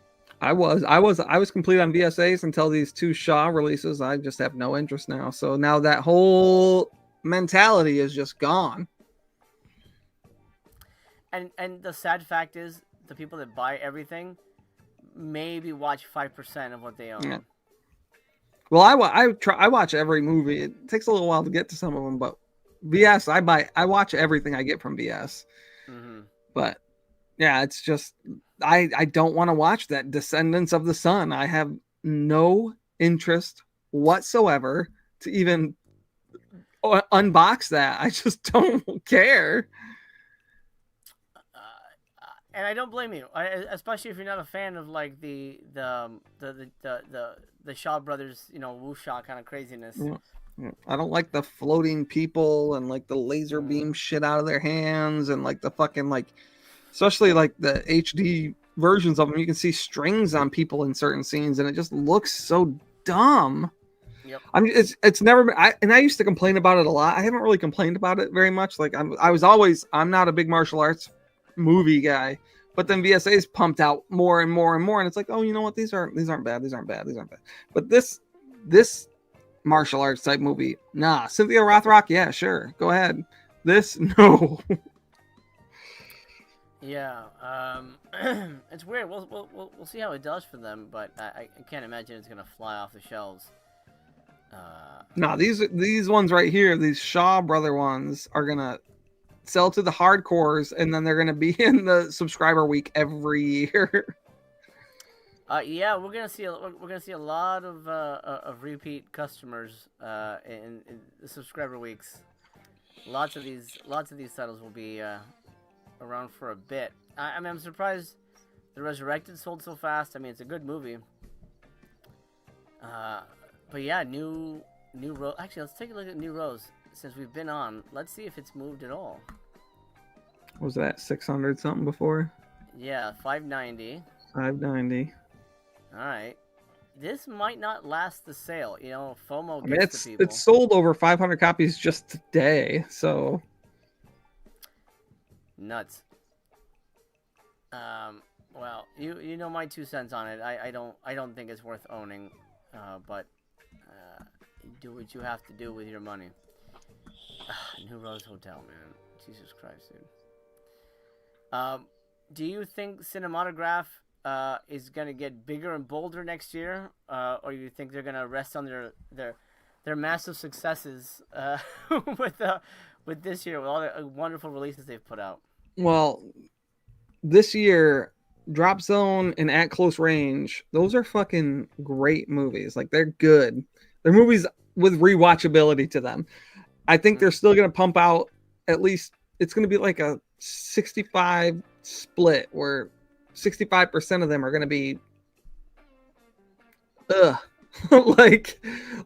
I was complete on VSAs until these 2 Shaw releases. I just have no interest now. So now that whole mentality is just gone. And the sad fact is, the people that buy everything maybe watch 5% of what they own. Yeah. Well, I watch every movie. It takes a little while to get to some of them, but VS, I watch everything I get from VS. Mm-hmm. But yeah, it's just I don't want to watch that Descendants of the Sun. I have no interest whatsoever to even unbox that. I just don't care. And I don't blame you, especially if you're not a fan of like the Shaw Brothers, wuxia kind of craziness. Yeah. I don't like the floating people and like the laser beam shit out of their hands and like the fucking like, especially like the HD versions of them. You can see strings on people in certain scenes, and it just looks so dumb. Yep. It's never been. I used to complain about it a lot. I haven't really complained about it very much. Like I'm not a big martial arts movie guy, but then VSA's pumped out more and more and more, and it's like, oh, you know what, these aren't bad, but this martial arts type movie, nah. Cynthia Rothrock, yeah, sure, go ahead. This, no. Yeah. It's weird. We'll see how it does for them, but I can't imagine it's gonna fly off the shelves. Nah, these ones right here, these Shaw Brother ones, are gonna sell to the hardcores, and then they're going to be in the subscriber week every year. Yeah, we're gonna see a lot of repeat customers in the subscriber weeks. Lots of these titles will be around for a bit. I mean, I'm surprised The Resurrected sold so fast. I mean, it's a good movie. But yeah, new Rose. Actually, let's take a look at New Rose. Since we've been on, let's see if it's moved at all. Was that 600 something before? Yeah, 590. 590. All right. This might not last the sale. FOMO gets to people. It's sold over 500 copies just today, so nuts. Well, you know my 2 cents on it. I don't think it's worth owning. But do what you have to do with your money. New Rose Hotel, man. Jesus Christ, dude. Do you think Cinematographe is gonna get bigger and bolder next year, or you think they're gonna rest on their massive successes with this year, with all the wonderful releases they've put out? Well, this year, Drop Zone and At Close Range, those are fucking great movies. Like, they're good. They're movies with rewatchability to them. I think they're still going to pump out, at least it's going to be like a 65 split where 65% of them are going to be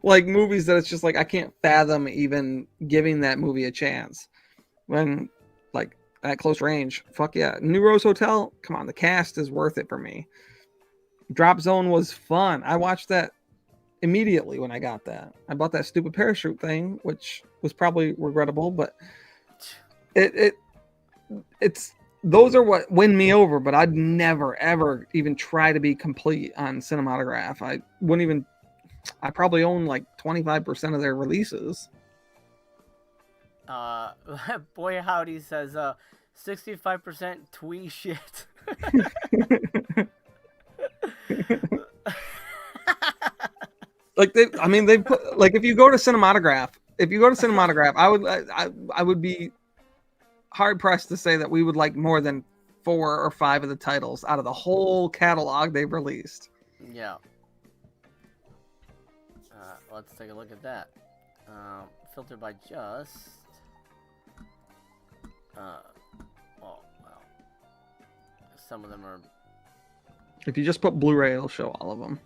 like movies that it's just like I can't fathom even giving that movie a chance. When like At Close Range, fuck yeah. New Rose Hotel, come on, the cast is worth it for me. Drop Zone was fun. I watched that immediately when I got that. I bought that stupid parachute thing, which was probably regrettable, but it's those are what win me over, but I'd never ever even try to be complete on Cinematographe. I probably own like 25% of their releases. Boy Howdy says 65% twee shit. Like they've put, like if you go to Cinematographe, if you go to Cinematographe, I would be hard pressed to say that we would like more than 4 or 5 of the titles out of the whole catalog they've released. Yeah. Let's take a look at that. Filtered by just. Oh well. Some of them are. If you just put Blu-ray, it'll show all of them.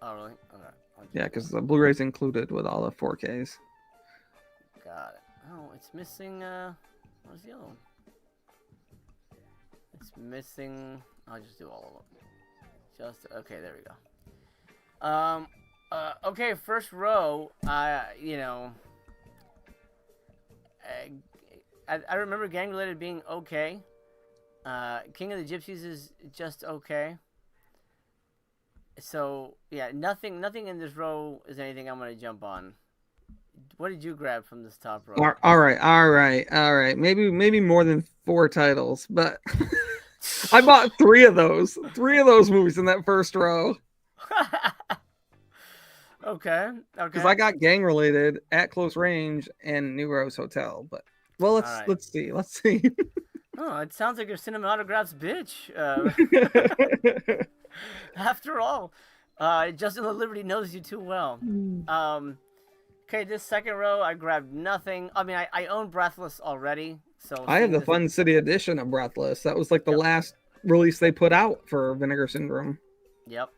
Oh really? Okay. Yeah, because the Blu-ray's included with all the 4Ks. Got it. Oh, it's missing. Where's the other one? It's missing. I'll just do all of them. Just okay. There we go. Okay, first row. You know. I remember Gang Related being okay. King of the Gypsies is just okay. So yeah, nothing in this row is anything I'm gonna jump on. What did you grab from this top row? All right. Maybe more than 4 titles, but I bought 3 of those. 3 of those movies in that first row. Okay. Because I got Gang Related, At Close Range, and New Rose Hotel. But well, let's see. Oh, it sounds like your Cinematograph's bitch. After all, Justin Liberty knows you too well. Okay, this second row, I grabbed nothing. I mean, I own Breathless already, so I have the Fun City edition of Breathless. That was like the last release they put out for Vinegar Syndrome. Yep.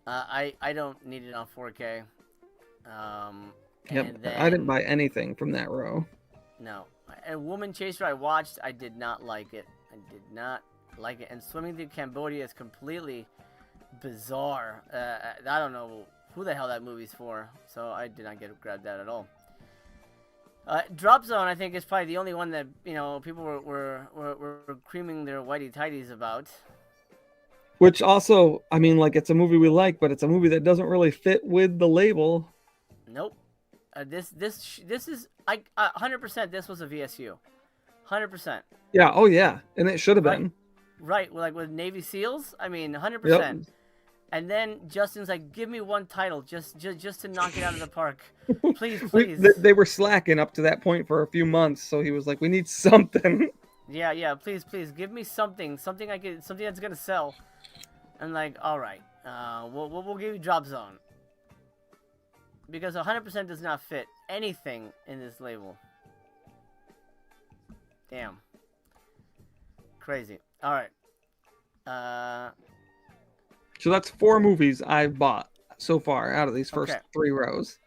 I don't need it on 4K. Yep. Then, I didn't buy anything from that row. No. And Woman Chaser I watched, I did not like it. And Swimming Through Cambodia is completely bizarre. I don't know who the hell that movie's for, so I did not grab that at all. Drop Zone, I think, is probably the only one that people were creaming their whitey tighties about. Which also, I mean, like, it's a movie we like, but it's a movie that doesn't really fit with the label. Nope. This is 100%. This was a VSU, 100%. Yeah. Oh yeah, and it should have been. Right. Like with Navy SEALs. I mean, 100%. Yep. And then Justin's like, "Give me one title, just to knock it out of the park, please." They were slacking up to that point for a few months, so he was like, "We need something." Yeah. Please, give me something something that's gonna sell. And like, all right, we'll give you Drop Zone. Because 100% does not fit anything in this label. Damn. Crazy. All right. So that's 4 movies I've bought so far out of these first 3 rows.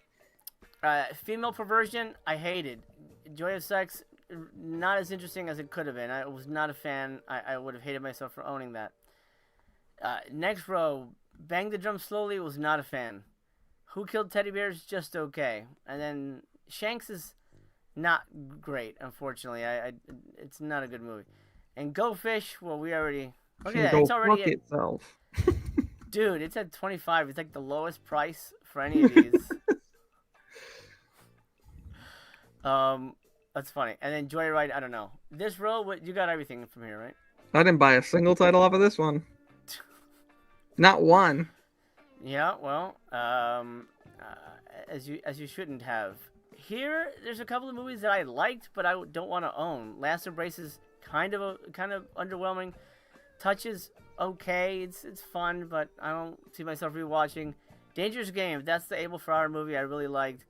Female Perversion, I hated. Joy of Sex, not as interesting as it could have been. I was not a fan. I would have hated myself for owning that. Next row, Bang the Drum Slowly, was not a fan. Who Killed Teddy Bears? Just okay. And then Shanks is not great, unfortunately. It's not a good movie. And Go Fish, well, we already... Look at that. It's already... itself. Dude, it's at 25. It's like the lowest price for any of these. That's funny. And then Joyride, I don't know. This row, you got everything from here, right? I didn't buy a single title off of this one. Not one. Yeah, well, as you shouldn't have. Here, there's a couple of movies that I liked, but I don't want to own. Last Embrace is kind of underwhelming. Touch is okay. It's fun, but I don't see myself rewatching. Dangerous Game, that's the Abel Ferrara movie I really liked.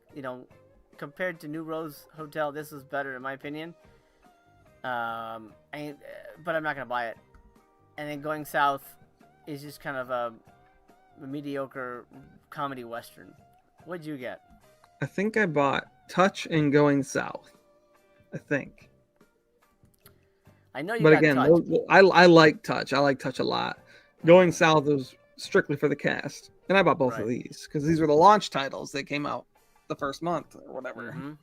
Compared to New Rose Hotel, this was better in my opinion. But I'm not gonna buy it. And then Going South is just kind of a mediocre comedy western. What'd you get? I think I bought Touch and Going South. I think. I know you but got again, Touch. I like Touch. I like Touch a lot. Going South was strictly for the cast, and I bought both of these because these were the launch titles. They came out the first month or whatever.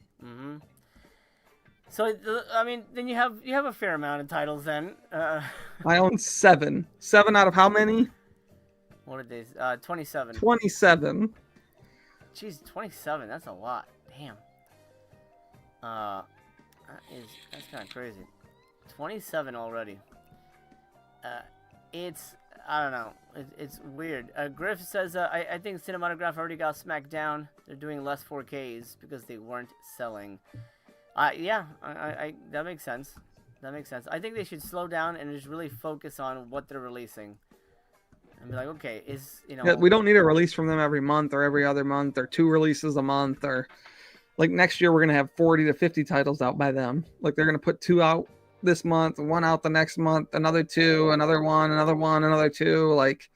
So I mean, then you have a fair amount of titles then. I own 7. 7 out of how many? What are these? 27. 27. Jeez, 27. That's a lot. Damn. That's kind of crazy. 27 already. it's I don't know. It's weird. Griff says I think Cinematographe already got smacked down. They're doing less 4Ks because they weren't selling. Yeah, I that makes sense. That makes sense. I think they should slow down and just really focus on what they're releasing. And be like, okay, Yeah, we don't need a release from them every month or every other month or 2 releases a month, or like next year we're gonna have 40 to 50 titles out by them. Like they're gonna put 2 out this month, 1 out the next month, another 2, another 1, another 1, another 2. Like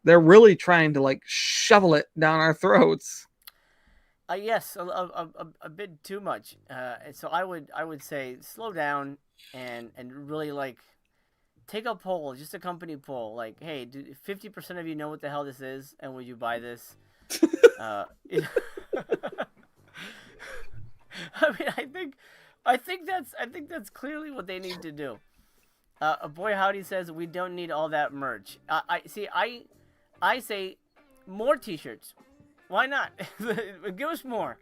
they're really trying to like shovel it down our throats. Yes, a bit too much. So I would say slow down and really like take a poll, just a company poll. Like, hey, do 50% of you know what the hell this is, and would you buy this? Uh, I mean, I think that's clearly what they need to do. Boy Howdy says we don't need all that merch. I see. I say more T-shirts. Why not? Give us more.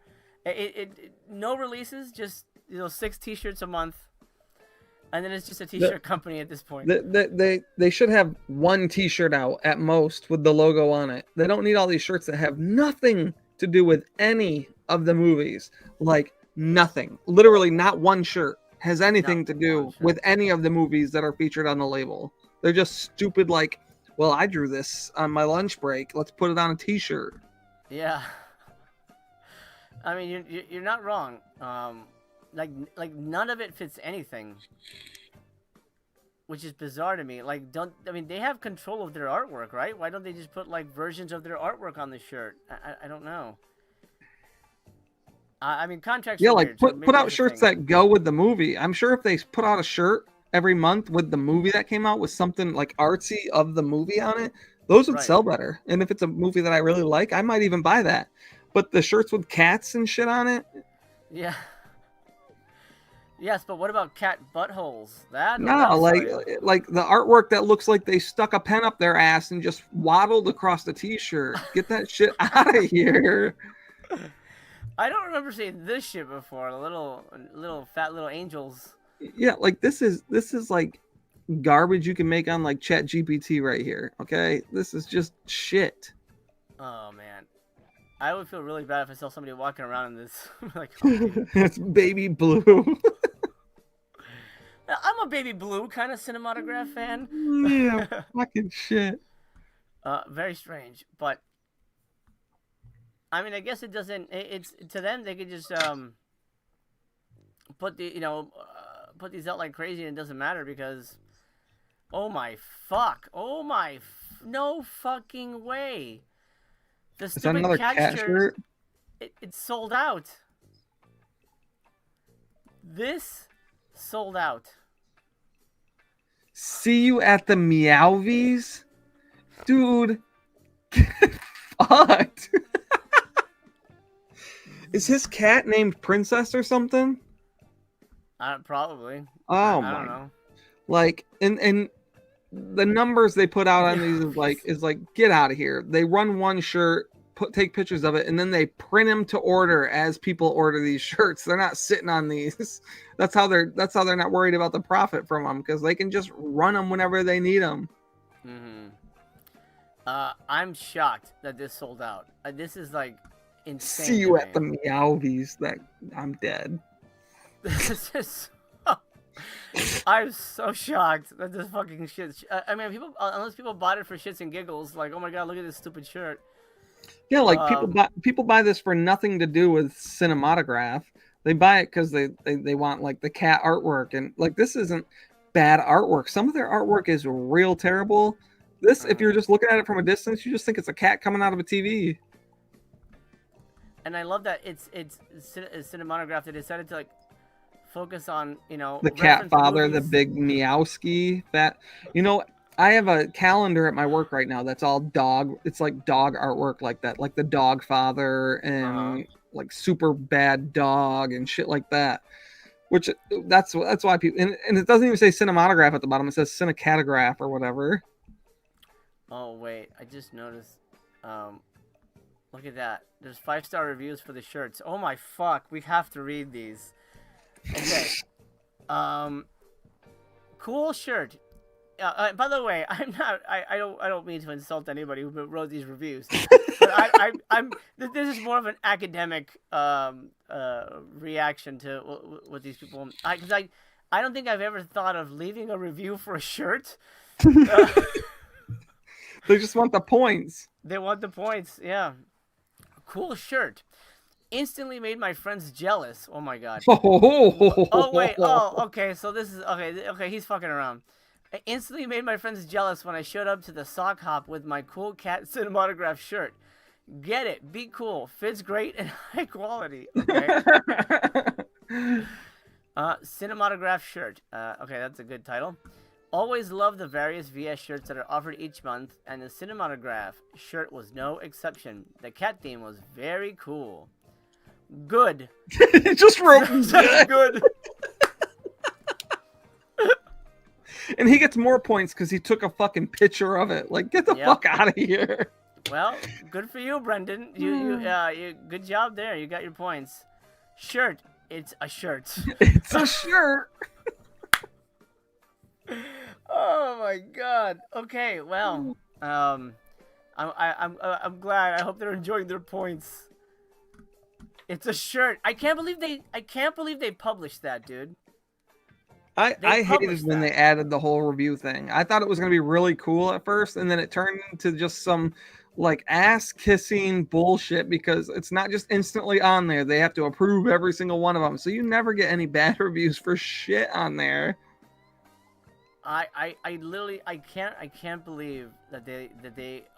No releases, just 6 T-shirts a month, and then it's just a T-shirt company at this point. They should have 1 T-shirt out at most with the logo on it. They don't need all these shirts that have nothing to do with any of the movies. Like nothing. Literally, not one shirt has anything to do with any of the movies that are featured on the label. They're just stupid. Like, well, I drew this on my lunch break. Let's put it on a T-shirt. Yeah. I mean, you're not wrong. Like none of it fits anything, which is bizarre to me. Like, they have control of their artwork, right? Why don't they just put like versions of their artwork on the shirt? I don't know. I mean, contracts. Yeah, are like weird, put out shirts that go with the movie. I'm sure if they put out a shirt every month with the movie that came out with something like artsy of the movie on it, those would sell better. And if it's a movie that I really like, I might even buy that. But the shirts with cats and shit on it, yeah. Yes, but what about cat buttholes? no, like the artwork that looks like they stuck a pen up their ass and just waddled across the T-shirt. Get that shit out of here. I don't remember seeing this shit before. The little fat little angels. Yeah, like this is like garbage you can make on like Chat GPT right here. Okay, this is just shit. Oh man, I would feel really bad if I saw somebody walking around in this. Like, oh, it's baby blue. I'm a baby blue kind of Cinematographe fan. Yeah, fucking shit. Very strange, but I mean, I guess it doesn't. It's to them they could just put put these out like crazy and it doesn't matter because oh my fuck, no fucking way. The Is that stupid another cat shirt? It's sold out. This sold out. See you at the Meowvies? Dude, get fucked. Is his cat named Princess or something? Probably. Oh I don't my. know. Like, and the numbers they put out on these is like get out of here. They run one shirt, take pictures of it, and then they print them to order as people order these shirts. They're not sitting on these. That's how they're not worried about the profit from them because they can just run them whenever they need them. Mm-hmm. I'm shocked that this sold out. This is like insane. See you at the Meowvies. That I'm dead. This is just. I'm so shocked that this fucking shit. I mean, unless people bought it for shits and giggles, like, oh my god, look at this stupid shirt. Yeah, like people buy this for nothing to do with Cinematographe. They buy it because they want like the cat artwork, and like this isn't bad artwork. Some of their artwork is real terrible. This, if you're just looking at it from a distance, you just think it's a cat coming out of a TV. And I love that it's Cinematographe. They decided to like focus on the cat father, the big Meowski. That I have a calendar at my work right now that's all dog. It's like dog artwork like that, like the dog father and like super bad dog and shit like that. Which that's why people and it doesn't even say Cinematographe at the bottom. It says Cinecatograph or whatever. Oh wait, I just noticed. Look at that. There's 5-star reviews for the shirts. Oh my fuck, we have to read these. Okay. Cool shirt. By the way, I'm not. I don't mean to insult anybody who wrote these reviews, but I'm. This is more of an academic reaction to what these people. Because I don't think I've ever thought of leaving a review for a shirt. They just want the points. They want the points. Yeah. Cool shirt. Instantly made my friends jealous. Oh my god. Oh wait. Oh, okay. So this is okay. Okay, he's fucking around. I instantly made my friends jealous when I showed up to the sock hop with my cool cat Cinematographe shirt. Get it? Be cool. Fits great and high quality. Okay. Cinematographe shirt. Okay, that's a good title. Always love the various VS shirts that are offered each month, and the Cinematographe shirt was no exception. The cat theme was very cool. Good. It just wrote good. And he gets more points because he took a fucking picture of it. Like, get the fuck out of here. Well, good for you, Brendan. You good job there. You got your points. Shirt. It's a shirt. It's a shirt. Oh my god. Okay, well, I'm glad. I hope they're enjoying their points. It's a shirt. I can't believe they published that, dude. I hated when they added the whole review thing. I thought it was going to be really cool at first, and then it turned into just some like ass kissing bullshit because it's not just instantly on there. They have to approve every single one of them, so you never get any bad reviews for shit on there. I literally can't believe that they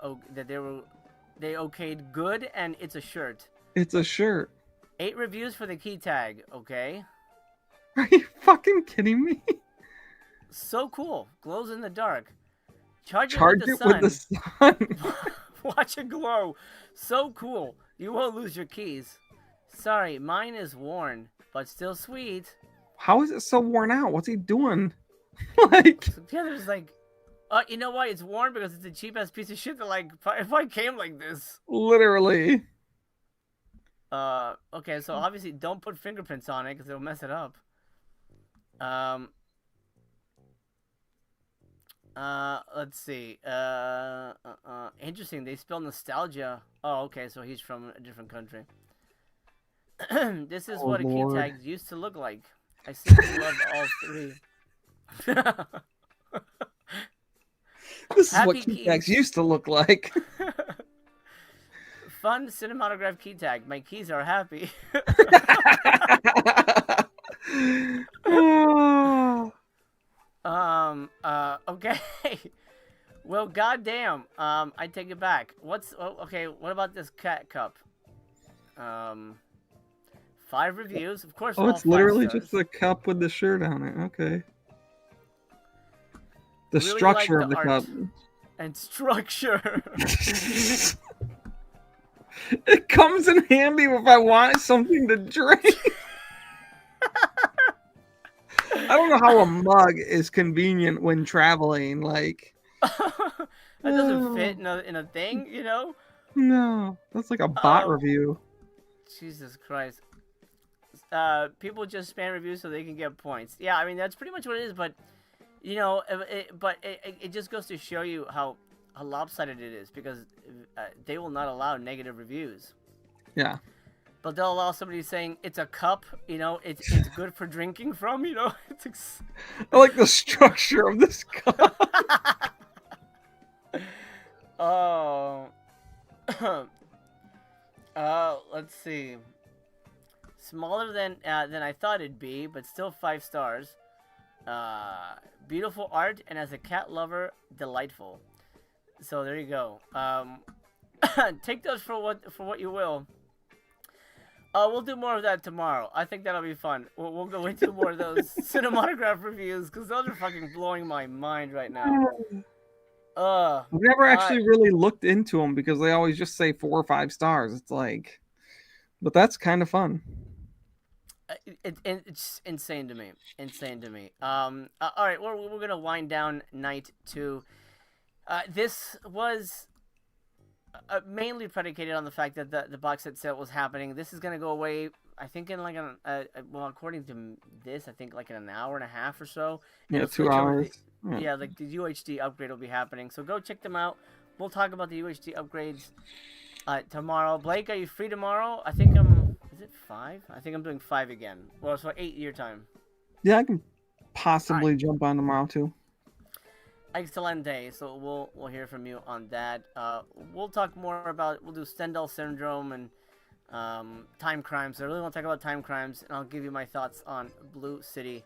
okayed good and it's a shirt. It's a shirt. 8 reviews for the key tag. Okay. Are you fucking kidding me? So cool. Glows in the dark. Charge it with the sun. Watch it glow. So cool. You won't lose your keys. Sorry, mine is worn, but still sweet. How is it so worn out? What's he doing? Like, yeah, there's like, you know why it's worn? Because it's a cheap ass piece of shit that like, if I came like this. Literally. Okay, so obviously don't put fingerprints on it because it'll mess it up. Let's see. Interesting. They spell nostalgia. Oh, okay. So he's from a different country. This is what a key tag used to look like. I seem to love all 3. This is what key tags used to look like. Fun Cinematographe key tag. My keys are happy. Okay. Well, goddamn. I take it back. Okay, what about this cat cup? 5 reviews, of course. Oh, it's literally just a cup with the shirt on it. Okay. The really structure of the cup. And structure. It comes in handy if I want something to drink. I don't know how a mug is convenient when traveling. Like, that doesn't fit in a thing, you know? No, that's like a bot review. Jesus Christ. People just spam reviews so they can get points. Yeah, I mean that's pretty much what it is. But you know, it just goes to show you how lopsided it is because they will not allow negative reviews. Yeah. But they'll allow somebody saying it's a cup, you know, it's good for drinking from, you know. I like the structure of this cup. Oh. Let's see. Smaller than I thought it'd be, but still 5 stars. Beautiful art, and as a cat lover, delightful. So there you go. Take those for what you will. We'll do more of that tomorrow. I think that'll be fun. We'll go into more of those Cinematographe reviews because those are fucking blowing my mind right now. I've never actually really looked into them because they always just say 4 or 5 stars. It's like, but that's kind of fun. It's insane to me. Insane to me. All right, we're gonna wind down night 2. This was mainly predicated on the fact that the box set sale was happening. This is gonna go away, I think, in like well, according to this, I think like in an hour and a half or so. Yeah, 2 hours. Yeah, like the UHD upgrade will be happening. So go check them out. We'll talk about the UHD upgrades tomorrow. Blake, are you free tomorrow? I think I'm. Is it 5? I think I'm doing 5 again. Well, it's 8 your time. Yeah, I can All right. possibly jump on tomorrow too. Excelente. So we'll hear from you on that. We'll talk more about. We'll do Stendhal syndrome and time crimes. I really want to talk about time crimes, and I'll give you my thoughts on Blue City.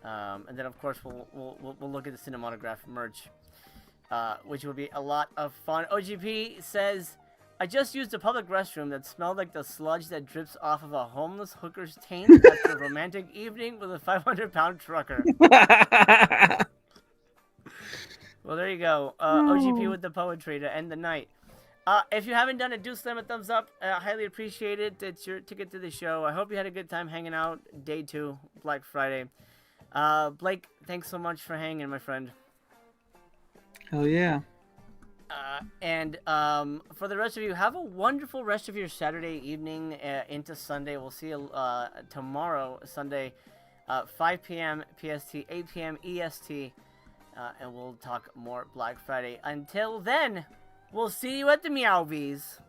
And then of course we'll look at the Cinematographe merch, which will be a lot of fun. OGP says, I just used a public restroom that smelled like the sludge that drips off of a homeless hooker's taint after a romantic evening with a 500-pound trucker. Well, there you go. OGP with the poetry to end the night. If you haven't done it, do slam a thumbs up. Highly appreciate it. It's your ticket to the show. I hope you had a good time hanging out. Day 2, Black Friday. Blake, thanks so much for hanging, my friend. Hell yeah. And for the rest of you, have a wonderful rest of your Saturday evening into Sunday. We'll see you tomorrow, Sunday, 5 p.m. PST, 8 p.m. EST, and we'll talk more Black Friday. Until then, we'll see you at the Meowbies.